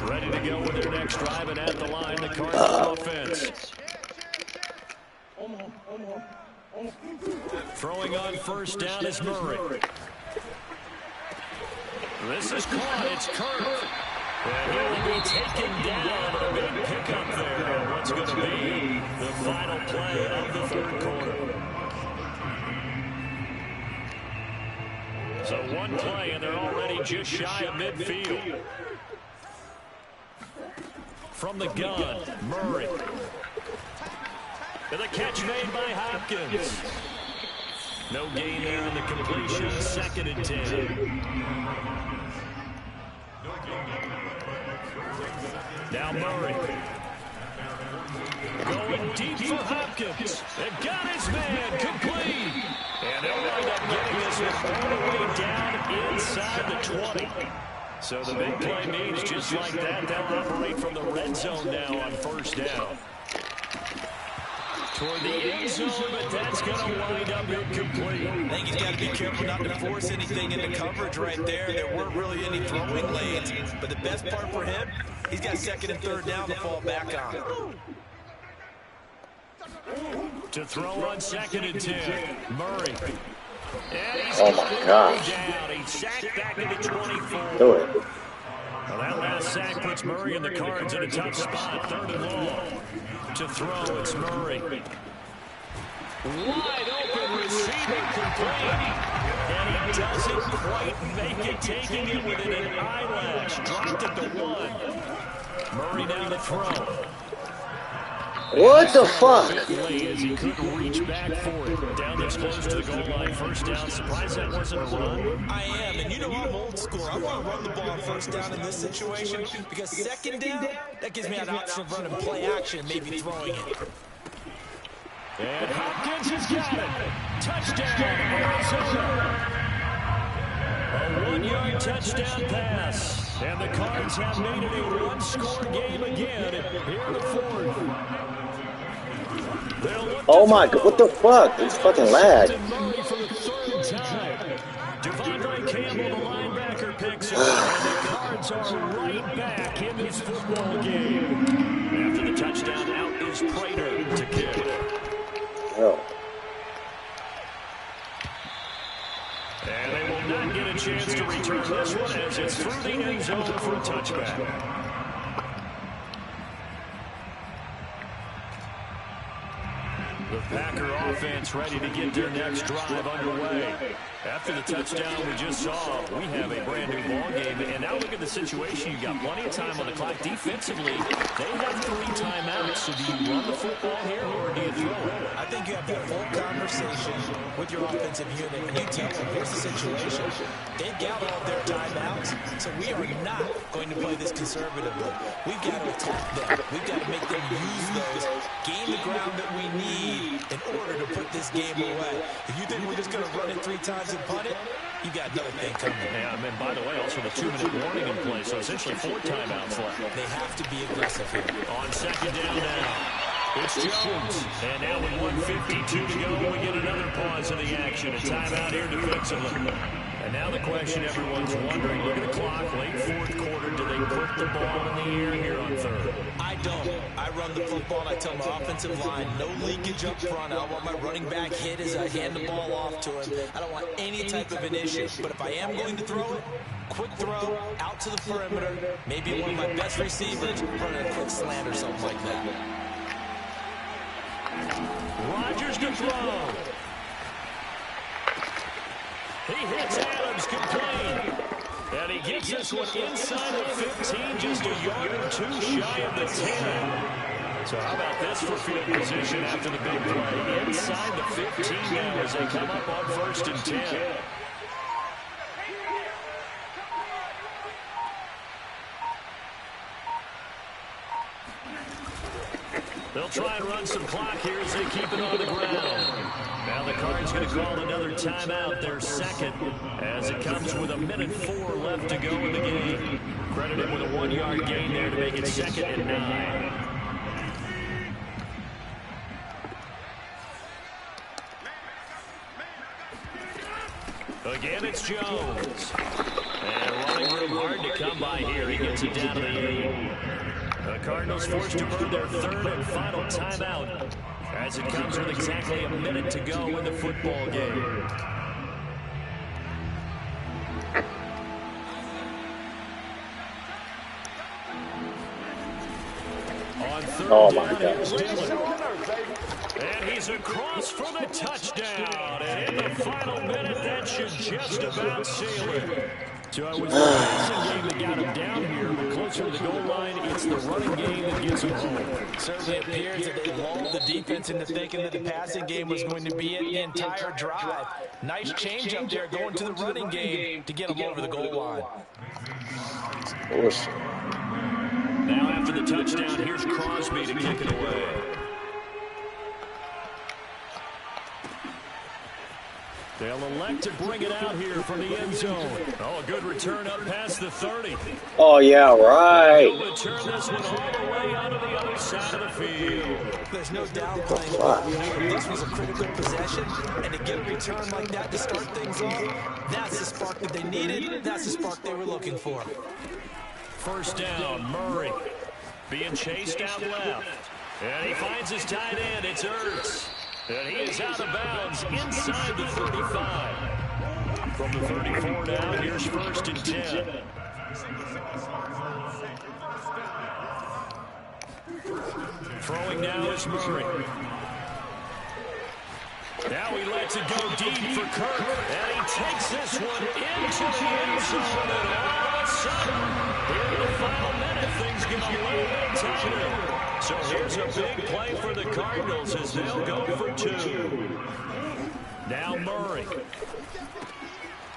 Ready to go with their next drive, and at the line, the Cardinals offense. Throwing on first down is Murray. This is caught. It's Kirk. And he'll be taken down. A big pickup there. And what's going to be the final play of the third quarter. So one play, and they're already just shy of midfield. From the gun, Murray. And the catch made by Hopkins. No gain there on the completion. 2nd and 10. Now Murray. Going deep for Hopkins. And got his man complete. And they'll wind up getting this one all the way down inside the 20. So the big play means just like that, they'll operate from the red zone now on first down. Toward the end zone, but that's going to wind up incomplete. I think he's got to be careful not to force anything into coverage right there. There weren't really any throwing lanes, but the best part for him, he's got 2nd and 3rd down to fall back on. To throw on 2nd and 10, Murray. Oh my gosh. He's sacked back to the 24. Do it. Well, that last sack puts Murray and the Cards in a tough spot. 3rd and long. To throw, it's Murray. Wide open receiver complete. And he doesn't quite make it, taking it within an eyelash. Dropped at the 1. Murray now to throw. What the fuck? As he couldn't reach back for it. Down this close to the goal line. First down. Surprised that wasn't a run. I am, and you know I'm old school. I want to run the ball on first down in this situation because 2nd down, that gives me an option of running play action, maybe throwing it. And Hopkins has got it. Touchdown, Arizona. A 1-yard touchdown pass. And the Cards have made it a one-score game again here in the 4th. Oh my god, what the fuck? It's fucking lag. Murray for the 3rd time. Devondre Campbell, the linebacker, picks up, and the Cards are right back in this football game. After the touchdown, out is Prater to kick. Oh. And they will not get a chance to return this one as it's through the end zone for a touchback. The Packer offense ready to get their next drive underway. After the touchdown we just saw, we have a brand new ball game. And now look at the situation. You've got plenty of time on the clock. Defensively, they have 3 timeouts. So do you run the football here or do you throw it? I think you have that full conversation with your offensive unit, and you tell them, here's the situation. They've got all their timeouts, so we are not going to play this conservatively. We've got to attack them. We've got to make them use those, gain the ground that we need in order to put this game away. If you think we're just going to run it 3 times and punt it, you got another thing coming. Yeah, and by the way, also the 2-minute warning in play, so essentially 4 timeouts left. They have to be aggressive here. On second down now, it's Jones. And now with 1:52 to go, we get another pause in the action. A timeout here defensively. And now the question everyone's wondering, look at the clock, late 4th quarter, do they put the ball in the air here on 3rd? I don't. I run the football and I tell my offensive line, no leakage up front. I don't want my running back hit as I hand the ball off to him. I don't want any type of an issue. But if I am going to throw it, quick throw, out to the perimeter, maybe one of my best receivers running a quick slant or something like that. Rodgers to throw. He hits Adams complete. And he gets this one inside the 15, just a yard or 2 shy of the 10. So how about this for field position after the big play? Inside the 15 now as they come up on 1st and 10. They'll try and run some clock here as they keep it on the ground. Now the Cards going to call another timeout, their second, as it comes with 1:04 left to go in the game. Credited with a 1-yard gain there to make it 2nd and 9. Again, it's Jones. And running room hard to come by here. He gets it down to the 8. The Cardinals forced to burn their 3rd and final timeout as it comes with exactly a minute to go in the football game. On 3rd down, here's Dillon. And he's across for the touchdown. And in the final minute, that should just about seal it. So it was the passing game that got him down here, but closer to the goal line, it's the running game that gets him home. Certainly appears that they lulled the defense into thinking that the passing game was going to be it the entire drive. Nice change up there going to the running game to get him over the goal line. Awesome. Now after the touchdown, here's Crosby to kick it away. They'll elect to bring it out here from the end zone. Oh, a good return up past the 30. Oh, yeah, right. They'll return this one all the way out of the other side of the field. There's no downplaying. This was a critical possession, and to get a return like that to start things off, that's the spark that they needed. That's the spark they were looking for. 1st down, Murray being chased out left. And he finds his tight end. It's Ertz. And he is out of bounds inside the 35. From the 34 now, here's 1st and 10. Throwing now is Murray. Now he lets it go deep for Kirk. And he takes this one into the end zone. And all of a sudden, here in the final minute, things get a little bit tighter. So here's a big play for the Cardinals as they'll go for 2. Now Murray.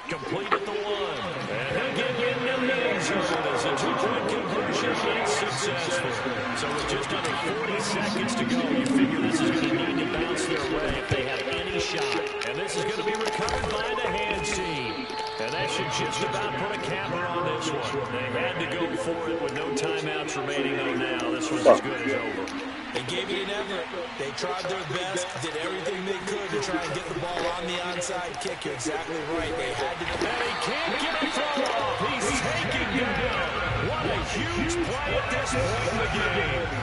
Complete at the 1. And he'll get into the end zone as a 2-point conversion is successful. So with just under 40 seconds to go, you figure this is going to need to bounce their way if they have any shot. And this is going to be recovered by the hands team. And that should just about put a capper on this one. They had to go for it with no timeouts remaining, though now. This one's as good as over. They gave it an effort. They tried their best, did everything they could to try and get the ball on the onside kick. You're exactly right. They had to. And he can't get a throw off. He's taken down. What a huge play at this point in the game.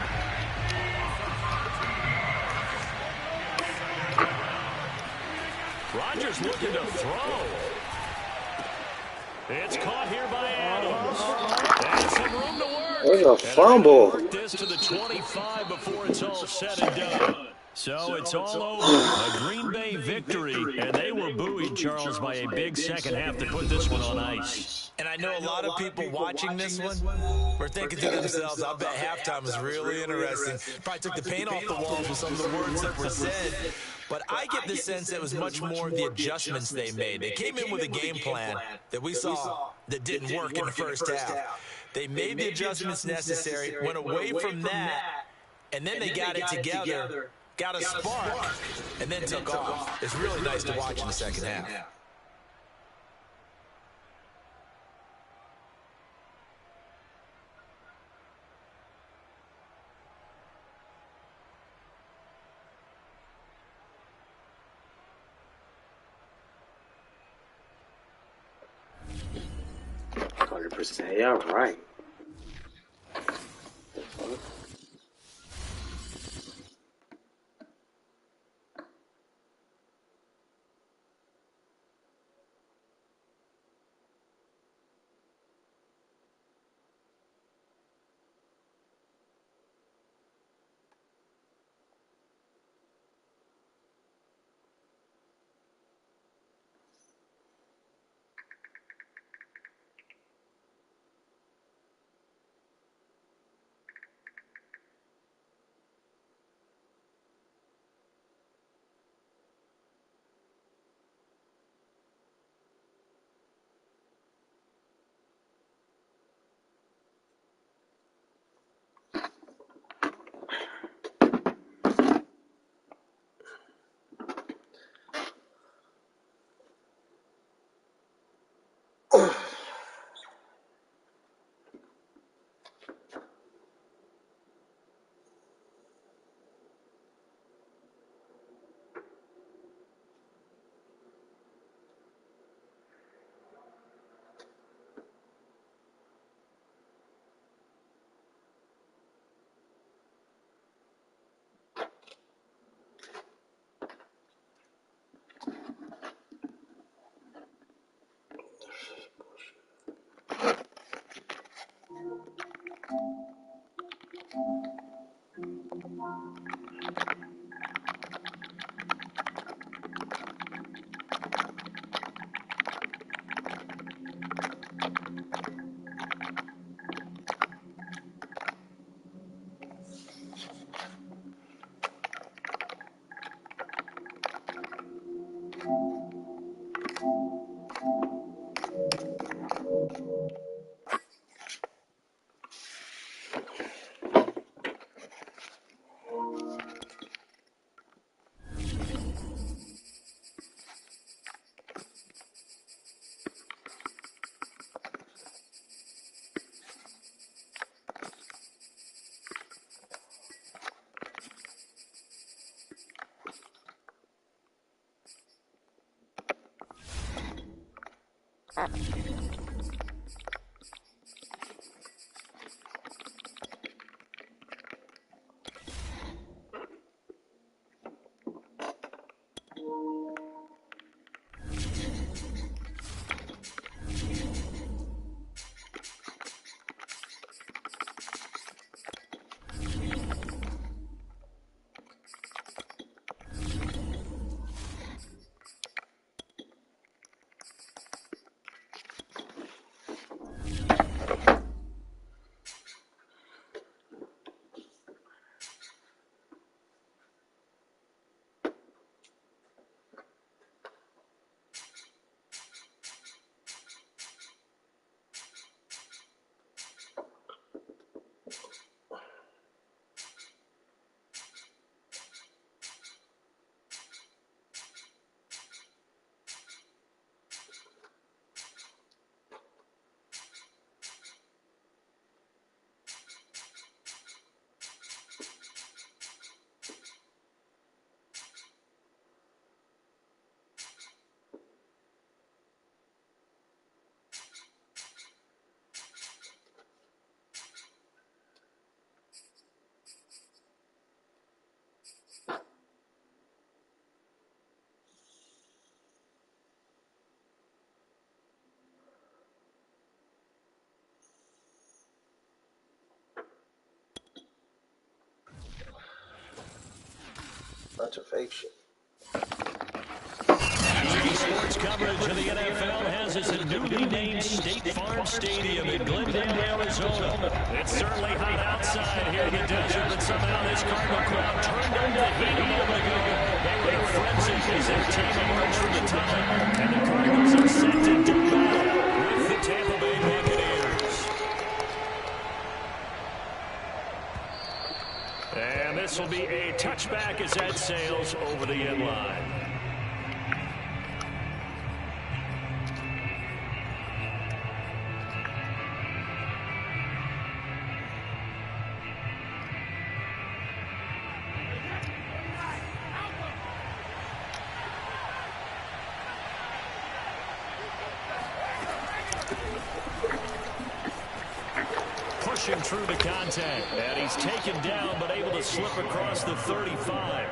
Rodgers looking to throw. It's caught here by Adams. That's some room to work. There's a fumble. Work this to the 25 before it's all said and done. So it's all over. A Green Bay victory, and they were buoyed, Charles, by a big second half to put this one on ice. And I know a lot of people watching this one were thinking to themselves, I bet halftime was really interesting. Probably took the paint off the walls with some of the words that were said. But I get the sense that it was much more of the adjustments they made. They came in with a game plan that we saw that didn't work in the first half. They made the adjustments necessary, went away from that, and then they got it together, got a spark, and then took off. It's really nice to watch in the second half. Yeah, right. bunch of fake shit. Sports coverage of the NFL has us at newly named State Farm Stadium in Glendale, Arizona. It's certainly hot outside here in the desert, but somehow this Cardinal crowd turned on the heat a moment ago. They were frenzied as their team emerged from the tunnel, and the Cardinals are set to do battle with the Tampa Bay Buccaneers. And this will be a touchback as that sails over the end line. Pushing through the contact, and he's taken down but able to slip across the 35.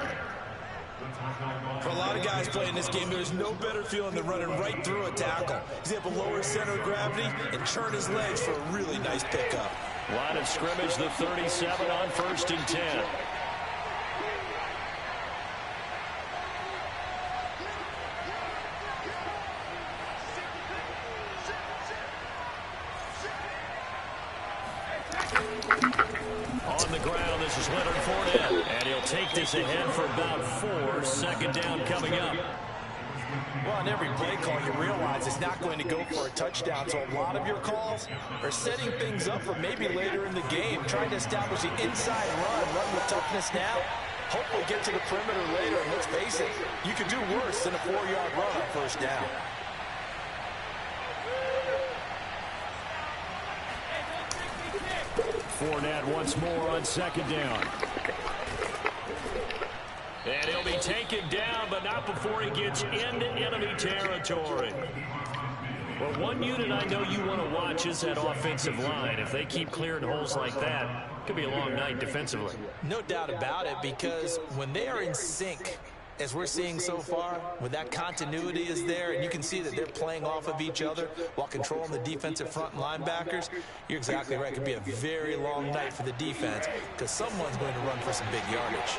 For a lot of guys playing this game, there's no better feeling than running right through a tackle. He's able to lower his center of gravity and turn his legs for a really nice pickup. Line of scrimmage, the 37 on 1st and 10. On the ground, this is Leonard Fournette, and he'll take this ahead for about 4. Second down coming up. Well, on every play call, you realize it's not going to go for a touchdown, so a lot of your calls are setting things up for maybe later in the game, trying to establish the inside run with toughness now, hopefully get to the perimeter later, and let's face it, you could do worse than a 4-yard run on 1st down. Fournette once more on 2nd down. And he'll be taken down, but not before he gets into enemy territory. Well, one unit I know you want to watch is that offensive line. If they keep clearing holes like that, it could be a long night defensively. No doubt about it, because when they are in sync, as we're seeing so far, when that continuity is there, and you can see that they're playing off of each other while controlling the defensive front linebackers, you're exactly right. It could be a very long night for the defense because someone's going to run for some big yardage.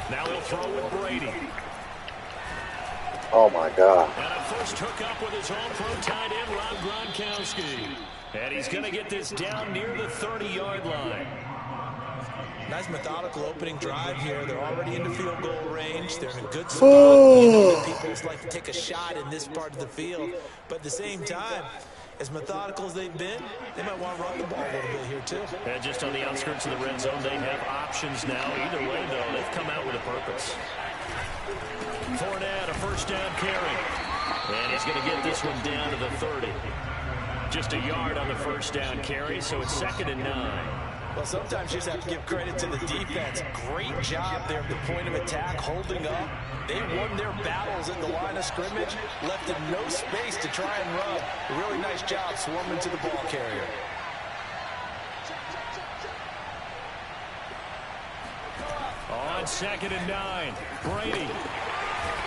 Now he'll throw with Brady. Oh, my God. And a first hookup with his all-pro tight end, Rob Gronkowski. And he's going to get this down near the 30-yard line. Nice methodical opening drive here. They're already into field goal range. They're in a good spot. You know that people just like to take a shot in this part of the field. But at the same time, as methodical as they've been, they might want to run the ball a little bit here, too. And just on the outskirts of the red zone, they have options now. Either way, though, they've come out with a purpose. Fournette, a first down carry. And he's going to get this one down to the 30. Just a yard on the first down carry, so it's 2nd and 9. Well, sometimes you just have to give credit to the defense. Great job there at the point of attack, holding up. They won their battles at the line of scrimmage, left in no space to try and run. A really nice job swarming to the ball carrier. On 2nd and 9, Brady.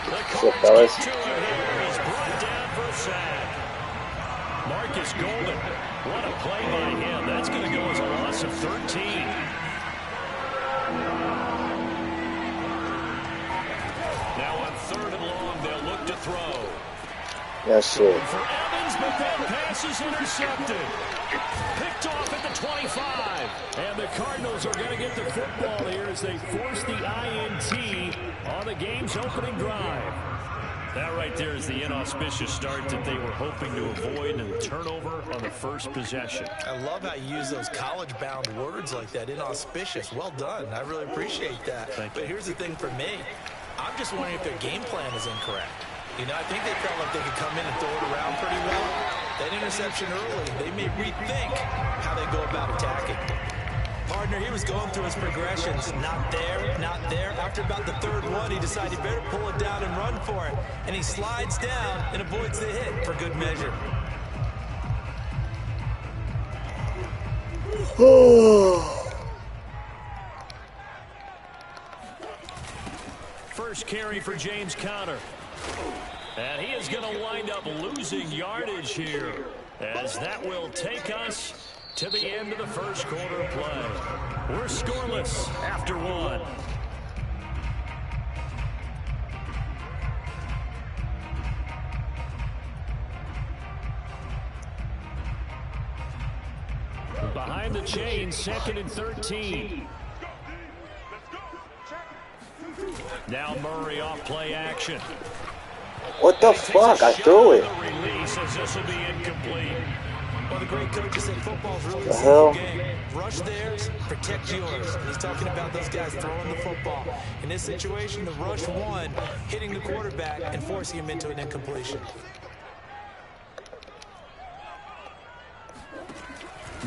The fellas. He's brought down for a sack. Marcus Golden. What a play by him. That's going to go as a loss of 13. Now on 3rd and long, they'll look to throw. Yes, sir. For Evans, but that pass is intercepted. Picked off at the 25. And the Cardinals are going to get the football here as they force the INT on the game's opening drive. That right there is the inauspicious start that they were hoping to avoid, and turnover on the first possession. I love how you use those college-bound words like that, inauspicious. Well done. I really appreciate that. But here's the thing for me. I'm just wondering if their game plan is incorrect. You know, I think they felt like they could come in and throw it around pretty well. That interception early, they may rethink how they go about attacking. Partner, he was going through his progressions. Not there, not there. After about the 3rd one, he decided he better pull it down and run for it. And he slides down and avoids the hit for good measure. First carry for James Conner. And he is going to wind up losing yardage here. as that will take us to the end of the first quarter play. We're scoreless after one. Behind the chain, 2nd and 13. Now Murray off play action. What the fuck? I threw it. The release as this will be incomplete. Well, the great coaches say football's really The a hell? simple game. Rush theirs, protect yours. And he's talking about those guys throwing the football. In this situation, the rush one, hitting the quarterback and forcing him into an incompletion.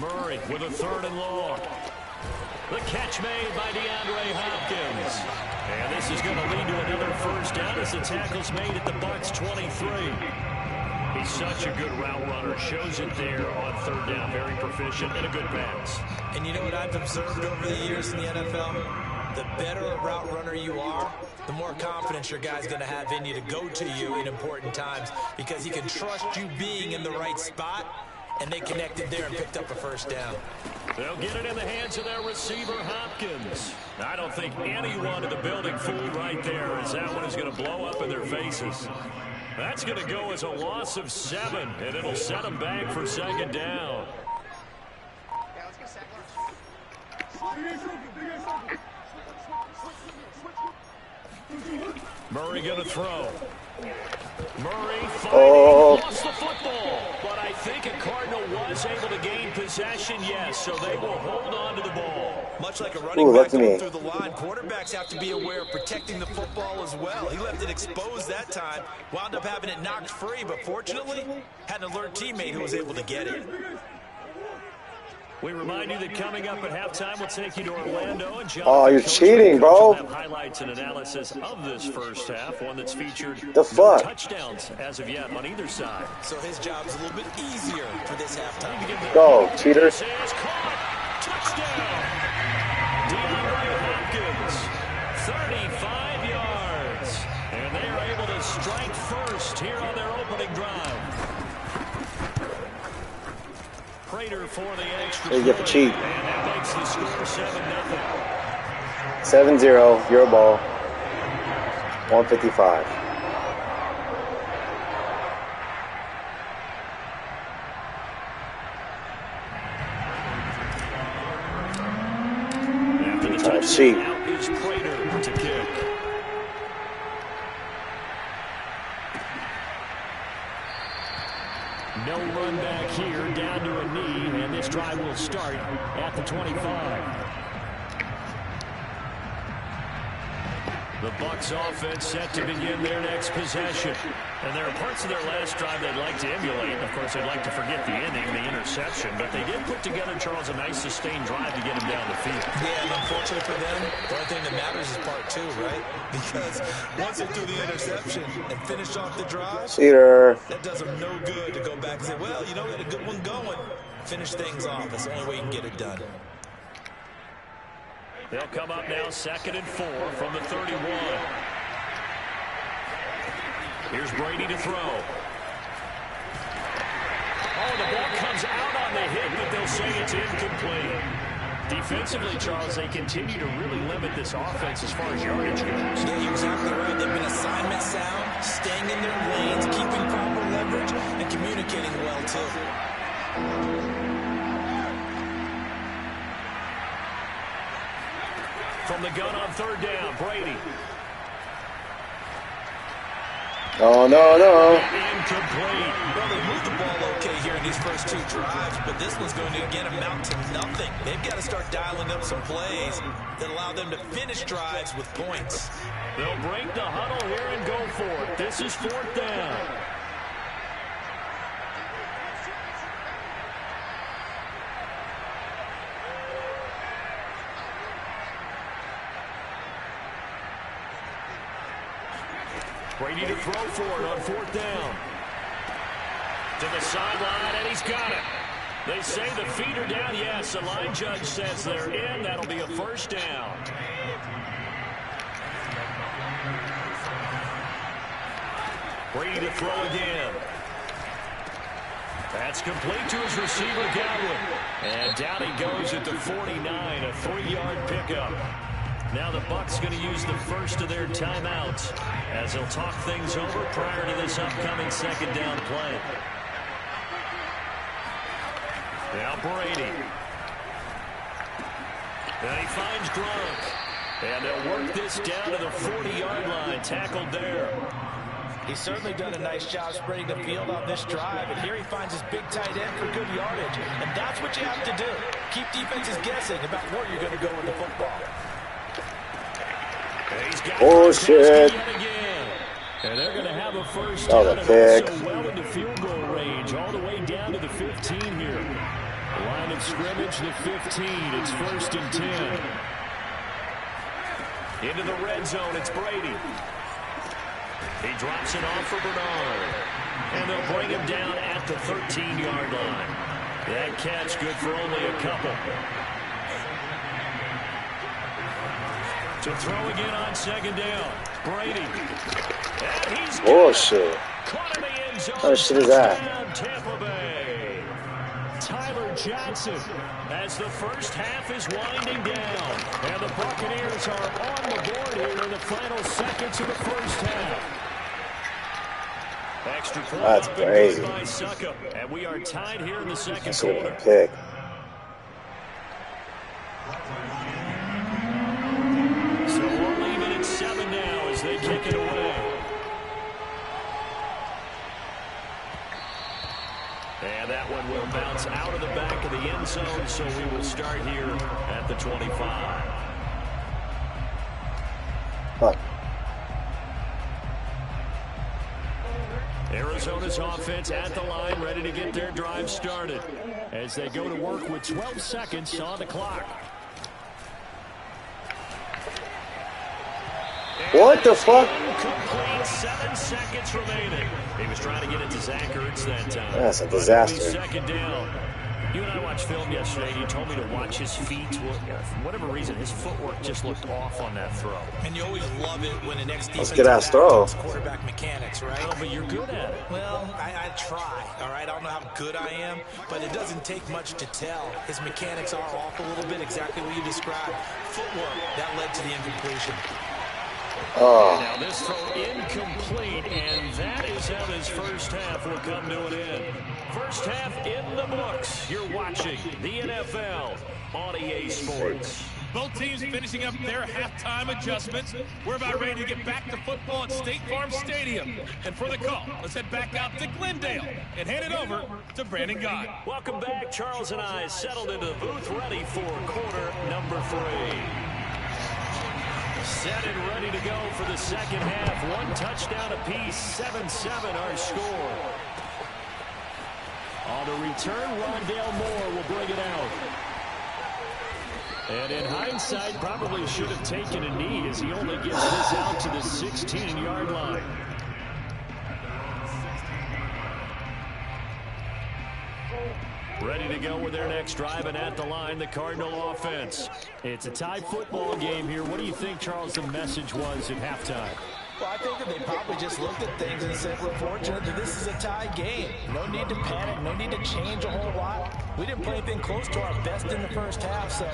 Murray with a 3rd and long. The catch made by DeAndre Hopkins. And this is going to lead to another first down as the tackle's made at the Bucs 23. He's such a good route runner. Shows it there on 3rd down. Very proficient and a good pass. And you know what I've observed over the years in the NFL? The better a route runner you are, the more confidence your guy's going to have in you to go to you in important times because he can trust you being in the right spot. And they connected there and picked up a first down. They'll get it in the hands of their receiver, Hopkins. I don't think anyone in the building fooled right there, as that one is going to blow up in their faces. That's going to go as a loss of 7, and it'll set them back for 2nd down. Murray going to throw. Murray finally lost the football, but I think a Cardinal was able to gain possession, yes, so they will hold on to the ball. Much like a running back going through the line, quarterbacks have to be aware of protecting the football as well. He left it exposed that time, wound up having it knocked free, but fortunately had an alert teammate who was able to get it. We remind you that coming up at halftime, we'll take you to Orlando. And oh, you're cheating, bro. Have highlights and analysis of this first half, one that's featured the fuck? No touchdowns as of yet on either side. So his job's a little bit easier for this halftime. Go, cheaters. Touchdown. DeAndre Hopkins, 35 yards. And they are able to strike first here on their opening drive. Prater for the extra. They get the cheat. And that makes the score 7-0. 7-0, your ball. 155. After the touchdown, out is Prater to kick. No run back here, down to a knee, and this drive will start at the 25. The Bucs offense set to begin their next possession. And there are parts of their last drive they'd like to emulate. Of course, they'd like to forget the inning, the interception. But they did put together, Charles, a nice sustained drive to get him down the field. Yeah, and unfortunately for them, the only thing that matters is part 2, right? Because once they do the interception and finish off the drive, cheater, that does them no good to go back and say, well, you know, we had a good one going. Finish things off. That's the only way you can get it done. They'll come up now 2nd and 4 from the 31. Here's Brady to throw. Oh, the ball comes out on the hit, but they'll say it's incomplete. Defensively, Charles, they continue to really limit this offense as far as yardage goes. Yeah, you're exactly right. They've been assignment sound, staying in their lanes, keeping proper leverage, and communicating well, too. From the gun on 3rd down, Brady. Oh, no. Incomplete. Well, they moved the ball okay here in these first 2 drives, but this one's going to, again, amount to nothing. They've got to start dialing up some plays that allow them to finish drives with points. They'll break the huddle here and go for it. This is 4th down. Brady to throw for it on 4th down. To the sideline, and he's got it. They say the feet are down. Yes, the line judge says they're in. That'll be a first down. Brady to throw again. That's complete to his receiver, Godwin. And down he goes at the 49, a 3-yard pickup. Now the Bucs going to use the first of their timeouts as they'll talk things over prior to this upcoming second down play. Now Brady. And he finds Gronk. And they'll work this down to the 40-yard line. Tackled there. He's certainly done a nice job spreading the field on this drive. And here he finds his big tight end for good yardage. And that's what you have to do. Keep defenses guessing about where you're going to go with the football. Oh, shit. And they're going to have a first down. Oh, the pick. So well into field goal range, all the way down to the 15 here. Line of scrimmage, the 15. It's 1st and 10. Into the red zone, it's Brady. He drops it off for Bernard. And they'll bring him down at the 13-yard line. That catch good for only a couple. To throw again on second down. Brady. And he's oh, shit. caught in the end zone. What shit is that? Tampa Bay. Tyler Johnson as the first half is winding down. And the Buccaneers are on the board here in the final seconds of the first half. Extra point. That's crazy. By Suckup. And we are tied here in the second That's quarter. a pick. So we're leaving at 7 now as they kick it away. And that one will bounce out of the back of the end zone, so we will start here at the 25. Huh. Arizona's offense at the line, ready to get their drive started as they go to work with 12 seconds on the clock. What the fuck? Incomplete, 7 seconds remaining. He was trying to get it to Zach Ertz that time. That's a disaster. Second down. You and I watched film yesterday, and you told me to watch his feet. For whatever reason, his footwork just looked off on that throw. And you always love it when the next defensive good-ass throw. quarterback mechanics, right? Oh, but you're good at it. Well, I try, all right? I don't know how good I am, but it doesn't take much to tell. His mechanics are off a little bit, exactly what you described. Footwork, that led to the incompletion. Oh. Now this throw incomplete, and that is how this first half will come to an end. First half in the books. You're watching the NFL on EA Sports. Both teams finishing up their halftime adjustments. We're about ready to get back to football at State Farm Stadium. And for the call, let's head back out to Glendale and hand it over to Brandon Gott. Welcome back. Charles and I settled into the booth, ready for quarter number 3. Set and ready to go for the second half. 1 touchdown apiece, 7-7 our score. On the return, Rondale Moore will bring it out. And in hindsight, probably should have taken a knee as he only gets this out to the 16-yard line. Ready to go with their next drive, and at the line, the Cardinal offense. It's a tie football game here. What do you think, Charles, the message was at halftime? Well, I think that they probably just looked at things and said, we're fortunate that this is a tie game. No need to panic, no need to change a whole lot. We didn't play anything close to our best in the first half, so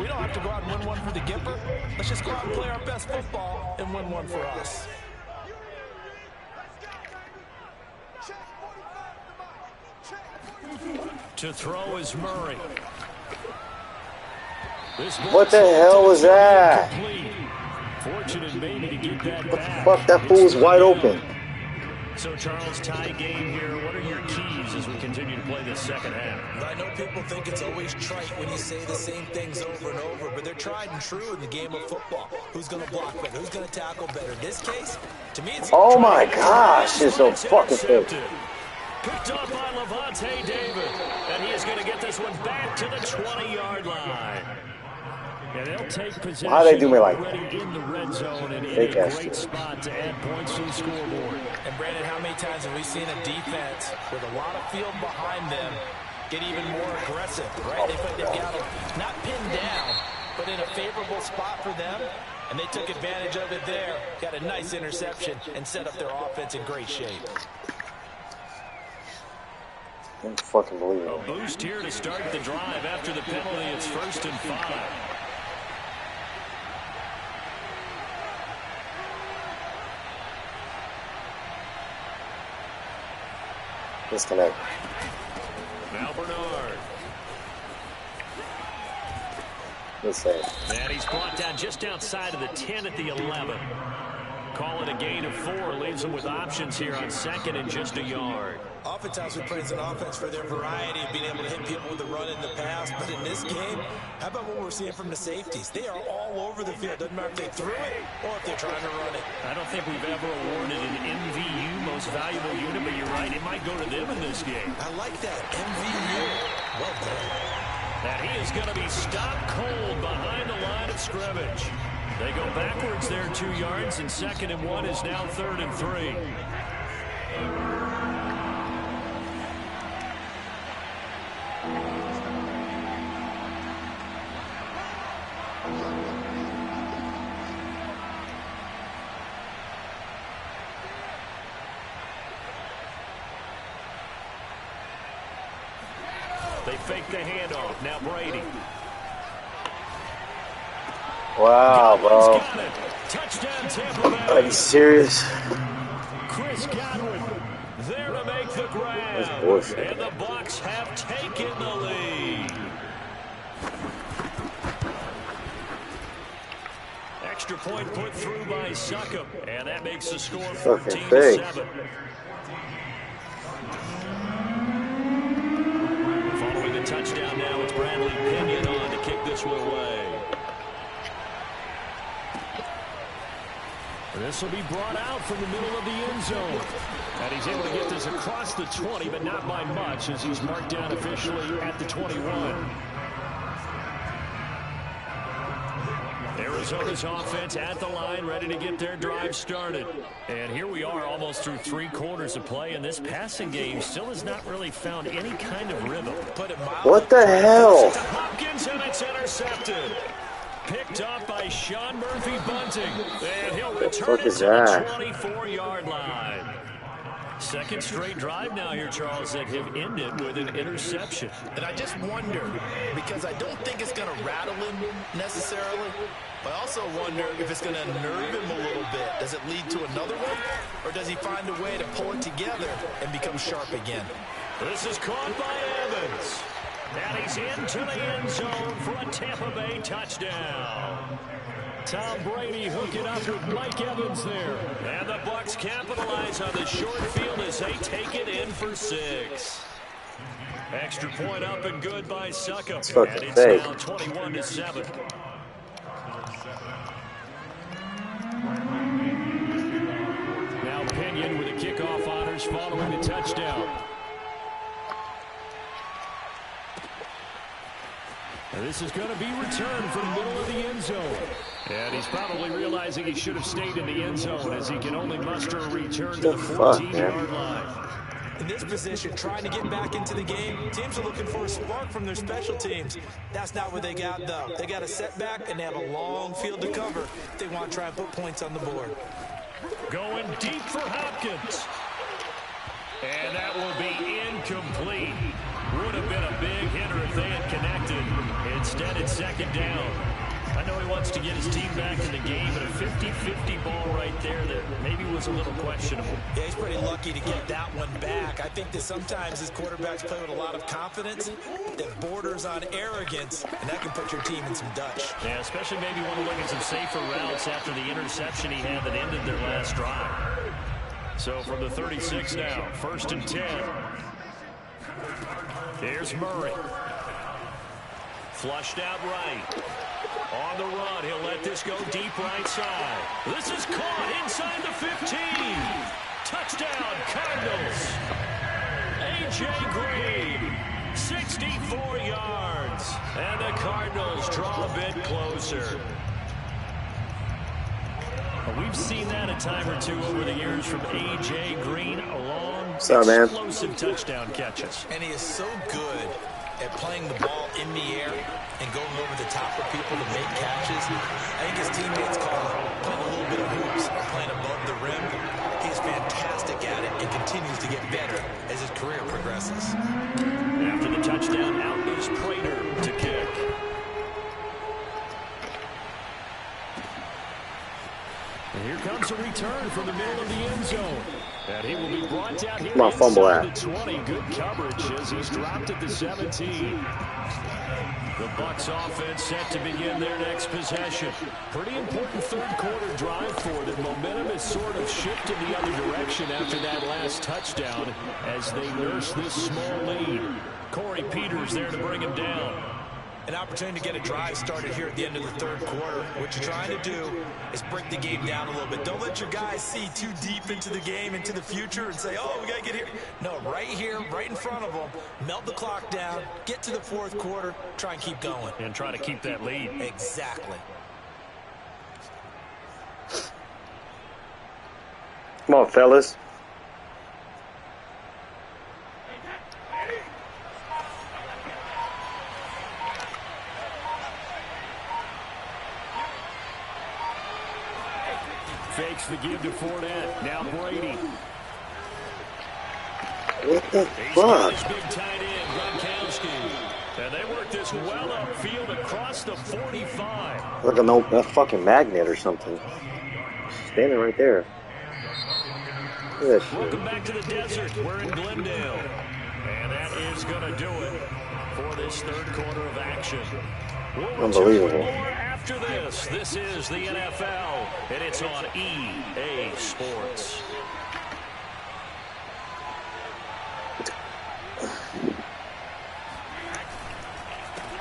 we don't have to go out and win one for the Gipper. Let's just go out and play our best football and win one for us. To throw is Murray. What the hell was that? Fortunate maybe to get that What back. the fuck? That fool was wide open. So, Charles, tie game here. What are your keys as we continue to play this second half? I know people think it's always trite when you say the same things over and over, but they're tried and true in the game of football. Who's going to block better? Who's going to tackle better? In this case, to me, it's... Oh my gosh, it's so fucking thick. Picked up by Levante David, and he is going to get this one back to the 20-yard line. And they'll take possession. Why they do me like already in the red zone and in Fake a ass great shit. spot to add points to the scoreboard. And Brandon, how many times have we seen a defense with a lot of field behind them get even more aggressive, right? They've got them not pinned down, but in a favorable spot for them, and they took advantage of it there. Got a nice interception and set up their offense in great shape. I don't fucking believe it. A boost here to start the drive after the penalty. It's 1st and 5. Disconnect. Now Bernard. Let's say. And he's brought down just outside of the 10 at the 11. Call it a gain of 4. Leaves them with options here on 2nd and just a yard. Oftentimes we praise an offense for their variety of being able to hit people with the run in the past. But in this game, how about what we're seeing from the safeties? They are all over the field. Doesn't matter if they threw it or if they're trying to run it. I don't think we've ever awarded an MVU, most valuable unit, but you're right, it might go to them in this game. I like that. MVU. Well done. And he is going to be stopped cold behind the line of scrimmage. They go backwards there 2 yards, and 2nd and 1 is now 3rd and 3. They fake the handoff. Now Brady. Wow, bro. Touchdown, Tampa Bay. Are you serious? Chris Godwin there to make the grab. That's bullshit. And the Bucs have taken the lead. Extra point put through by Suckup. And that makes the score 14-7. Following the touchdown now, it's Bradley Pinion on to kick this one away. This will be brought out from the middle of the end zone. And he's able to get this across the 20, but not by much, as he's marked down officially at the 21. Arizona's offense at the line, ready to get their drive started. And here we are almost through 3 quarters of play, and this passing game still has not really found any kind of rhythm. What the hell? Hopkins, and it's intercepted. Picked up by Sean Murphy Bunting. And he'll return it to the 24-yard line. 2nd straight drive now here, Charles, that have ended with an interception. And I just wonder, because I don't think it's going to rattle him necessarily, but I also wonder if it's going to nerve him a little bit. Does it lead to another one? Or does he find a way to pull it together and become sharp again? This is caught by Evans. And he's into the end zone for a Tampa Bay touchdown. Tom Brady hooking up with Mike Evans there. And the Bucs capitalize on the short field as they take it in for 6. Extra point up and good by Suckup. And it's now 21-7. Now Pinion with a kickoff honors following the touchdown. And this is going to be returned from the middle of the end zone. And he's probably realizing he should have stayed in the end zone as he can only muster a return to the 14-yard line. In this position, trying to get back into the game, teams are looking for a spark from their special teams. That's not what they got, though. They got a setback, and they have a long field to cover if they want to try and put points on the board. Going deep for Hopkins. And that will be incomplete. Would have been a big hitter if they had connected. Instead, it's 2nd down. I know he wants to get his team back in the game, but a 50-50 ball right there that maybe was a little questionable. Yeah, he's pretty lucky to get that one back. I think that sometimes his quarterbacks play with a lot of confidence that borders on arrogance, and that can put your team in some Dutch. Yeah, especially maybe want to look at some safer routes after the interception he had that ended their last drive. So from the 36 now, 1st and 10. Here's Murray. Flushed out right. On the run, he'll let this go deep right side. This is caught inside the 15. Touchdown, Cardinals. A.J. Green, 64 yards. And the Cardinals draw a bit closer. We've seen that a time or two over the years from A.J. Green, along explosive touchdown catches. And he is so good at playing the ball in the air and going over the top of people to make catches. I think his teammates call it playing a little bit of hoops, playing above the rim. He's fantastic at it, and continues to get better as his career progresses. After the touchdown, out is Prater to kick. And here comes a return from the middle of the end zone. And he will be brought down here inside the 20. Good coverage as he's dropped at the 17. The Bucs offense set to begin their next possession. Pretty important third-quarter drive for them. Momentum has sort of shifted the other direction after that last touchdown as they nurse this small lead. Corey Peters there to bring him down. An opportunity to get a drive started here at the end of the third quarter. What you're trying to do is break the game down a little bit. Don't let your guys see too deep into the game, into the future, and say, oh, we got to get here. No, right here, right in front of them, melt the clock down, get to the fourth quarter, try and keep going. And try to keep that lead. Exactly. Come on, fellas. Fakes the give to Fournette. Now Brady. What the fuck? Big tight end, Gronkowski. And they work this well upfield across the 45. Like a fucking magnet or something. Standing right there. Look at that shit. Welcome back to the desert. We're in Glendale. And that is going to do it for this third quarter of action. We'll Unbelievable. more after this. This is the NFL, and it's on EA Sports.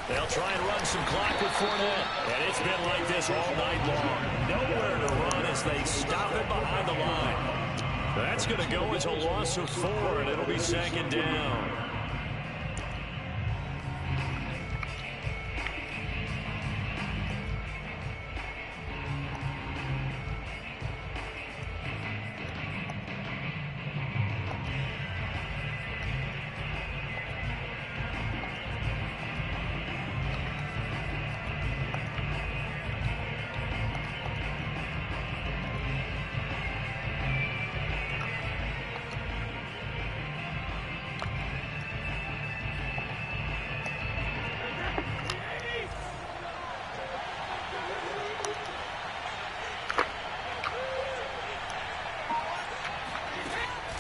They'll try and run some clock with Fournette, and it's been like this all night long. Nowhere to run as they stop it behind the line. That's going to go as a loss of 4, and it'll be second down.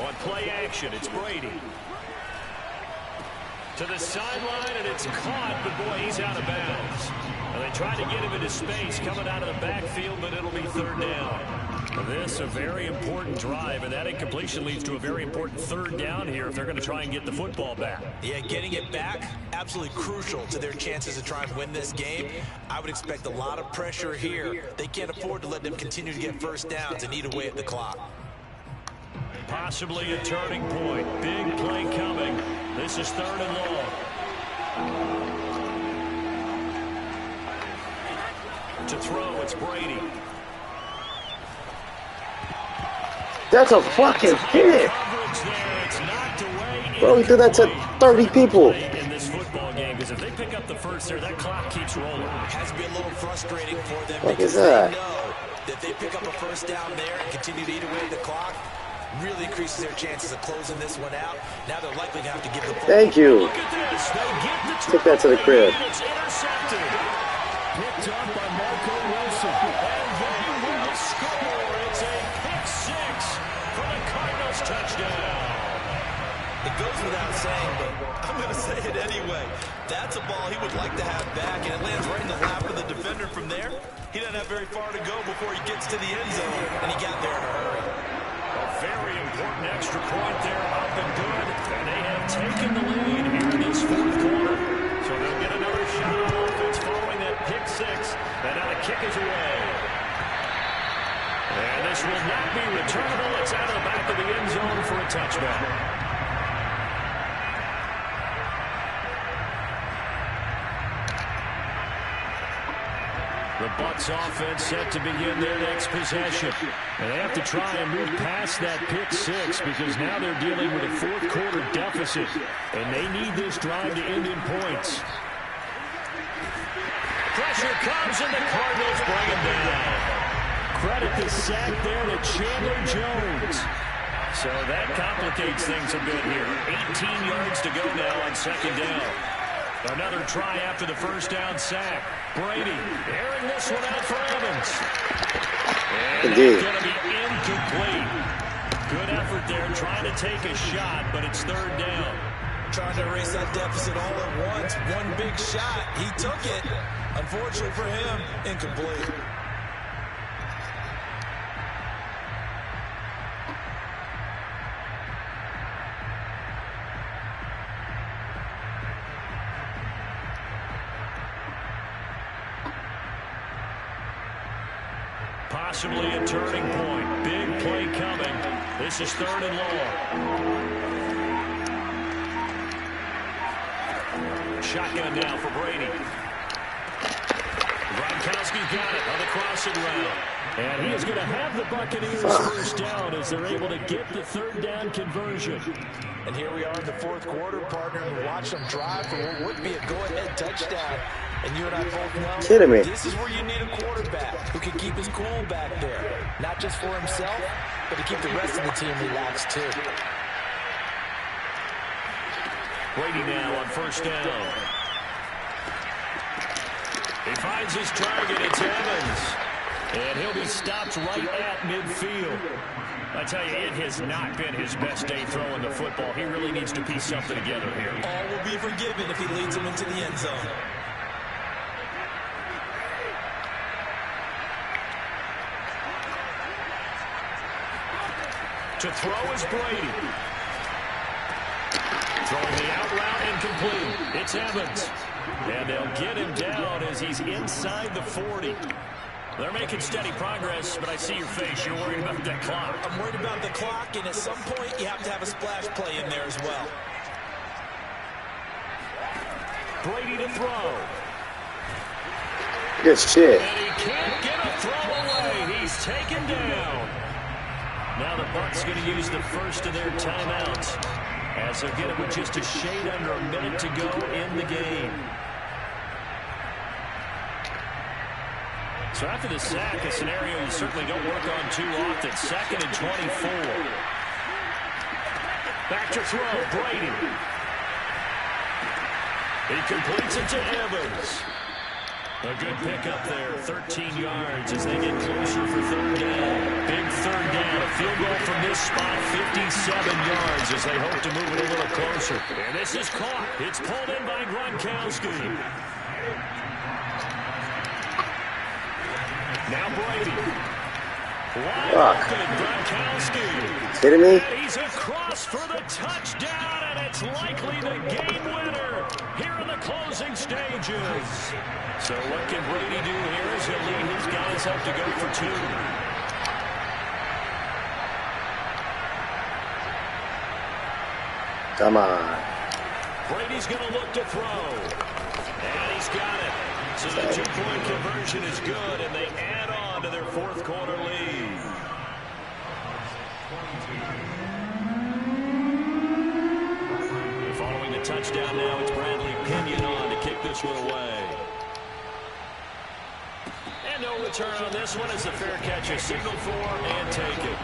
On play action, it's Brady. To the sideline, and it's caught, but boy, he's out of bounds. And they try to get him into space coming out of the backfield, but it'll be third down. This a very important drive, and that incompletion leads to a very important third down here if they're going to try and get the football back. Yeah, getting it back, absolutely crucial to their chances to try and win this game. I would expect a lot of pressure here. They can't afford to let them continue to get first downs and eat away at the clock. Possibly a turning point. Big play coming. This is third and long. To throw, it's Brady. That's a fucking hit. Bro, he threw that to 30 people. In this football game, because if they pick up the first there, that clock keeps rolling. It has to be a little frustrating for them What because is that? they know that they pick up a first down there and continue to eat away at the clock. Really increases their chances of closing this one out. Now they're likely to have to give the ball. Thank you. Look at this. They get the Took that to the crib. It's intercepted. Picked up by Marco Wilson. And they will score. It's a pick six for the Cardinals touchdown. It goes without saying, but I'm going to say it anyway. That's a ball he would like to have back, and it lands right in the lap of the defender from there. He doesn't have very far to go before he gets to the end zone, and he got there in a hurry. Very important extra point there, up and good. And they have taken the lead here in this fourth quarter. So they'll get another shot on offense following that pick six. And now the kick is away. And this will not be returnable. It's out of the back of the end zone for a touchback. The Bucs offense set to begin their next possession. And they have to try and move past that pick six because now they're dealing with a fourth quarter deficit. And they need this drive to end in points. Pressure comes and the Cardinals bring him down. Credit the sack there to Chandler Jones. So that complicates things a bit here. 18 yards to go now on second down. Another try after the first down sack. Brady airing this one out for Evans. And it's going to be incomplete. Good effort there trying to take a shot, but it's third down. Trying to erase that deficit all at once. One big shot. He took it. Unfortunately for him, incomplete. Possibly a turning point. Big play coming. This is third and long. Shotgun now for Brady. Gronkowski's got it on the crossing route. And he is going to have the Buccaneers first down as they're able to get the third down conversion. And here we are in the fourth quarter, partner, and watch them drive for what would be a go-ahead touchdown. And you and I both know this is where you need a quarterback who can keep his cool back there. Not just for himself, but to keep the rest of the team relaxed too. Brady now on first down. He finds his target. It's Evans. And he'll be stopped right at midfield. I tell you, it has not been his best day throwing the football. He really needs to piece something together here. All will be forgiven if he leads him into the end zone. To throw is Brady. Throwing the out route incomplete. It's Evans. And they'll get him down as he's inside the 40. They're making steady progress, but I see your face. You're worried about that clock. I'm worried about the clock, and at some point, you have to have a splash play in there as well. Brady to throw. Good shit. And he can't get a throw away. He's taken down. Now the Bucs going to use the first of their timeouts as they'll get it with just a shade under a minute to go in the game. So after the sack, a scenario you certainly don't work on too often. 2nd and 24. Back to throw, Brady. He completes it to Evans. A good pickup there, 13 yards as they get closer for third down. Big third down, a field goal from this spot, 57 yards as they hope to move it a little closer. And this is caught. It's pulled in by Gronkowski. Now Brady. Wide open, Gronkowski. Kidding me? And he's across for the touchdown, and it's likely the game winner here in the closing stages. So what can Brady do here as he'll lead his guys up to go for two? Come on. Brady's going to look to throw. And he's got it. So the 2-point conversion is good, and they add on to their fourth quarter lead. Following the touchdown now, it's Bradley Pinion on to kick this one away. And no return on this one as the fair catch is signaled for and taken.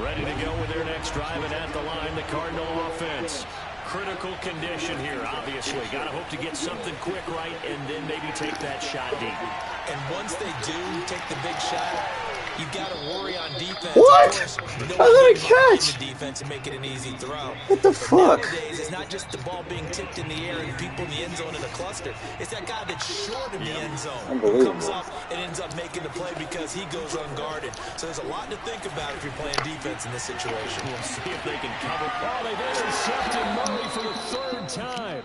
Ready to go with their next drive, and at the line, the Cardinal offense. Critical condition here, obviously. Got to hope to get something quick right and then maybe take that shot deep. And once they do take the big shot, you've got to worry on defense. What? Of course, I got a catch. The defense and make it an easy throw. What the fuck? Nowadays, it's not just the ball being tipped in the air and people in the end zone in a cluster. It's that guy that's short in the end zone who comes up and ends up making the play because he goes unguarded. So there's a lot to think about if you're playing defense in this situation. We'll see if they can cover. Oh, they've intercepted Murray for the third time.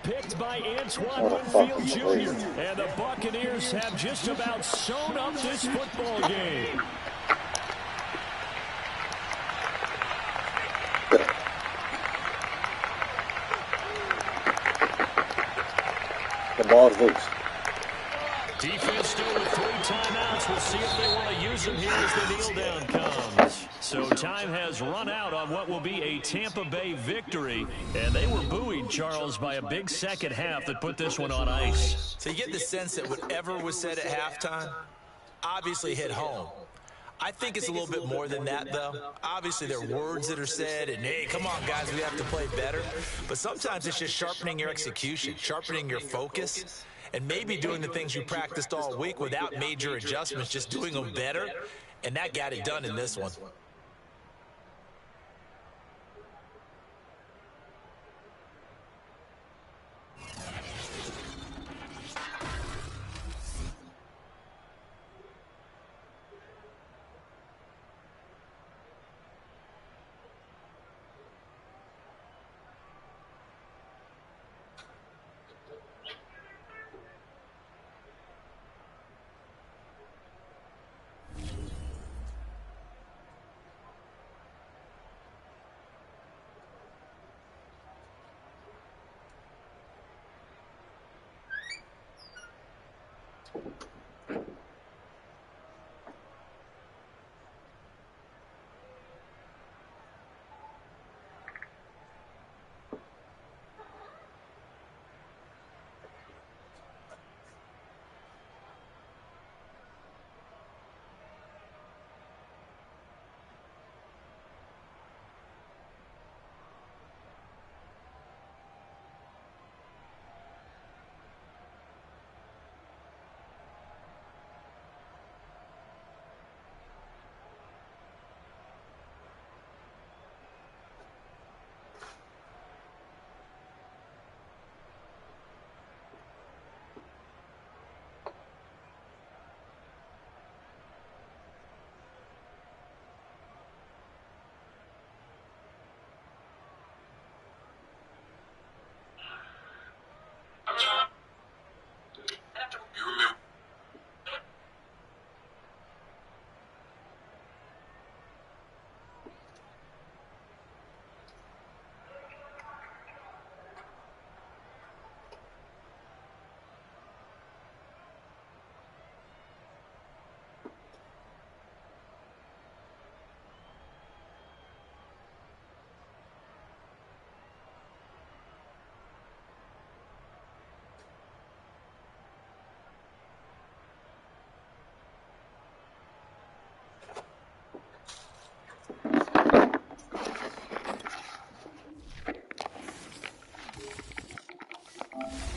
Picked by Antoine Winfield Jr. And the Buccaneers have just about sewn up this football game. The ball's loose. Defense still with 3 timeouts. We'll see if they want to use them here as the kneel down comes. So time has run out on what will be a Tampa Bay victory. And they were buoyed, Charles, by a big second half that put this one on ice. So you get the sense that whatever was said at halftime obviously hit home. I think it's a little bit more than that, though. Obviously, there are words that are said, and, hey, come on, guys, we have to play better. But sometimes it's just sharpening your execution, sharpening your focus, and maybe doing the things you practiced all week without major adjustments, just doing them better. And that got it done in this one.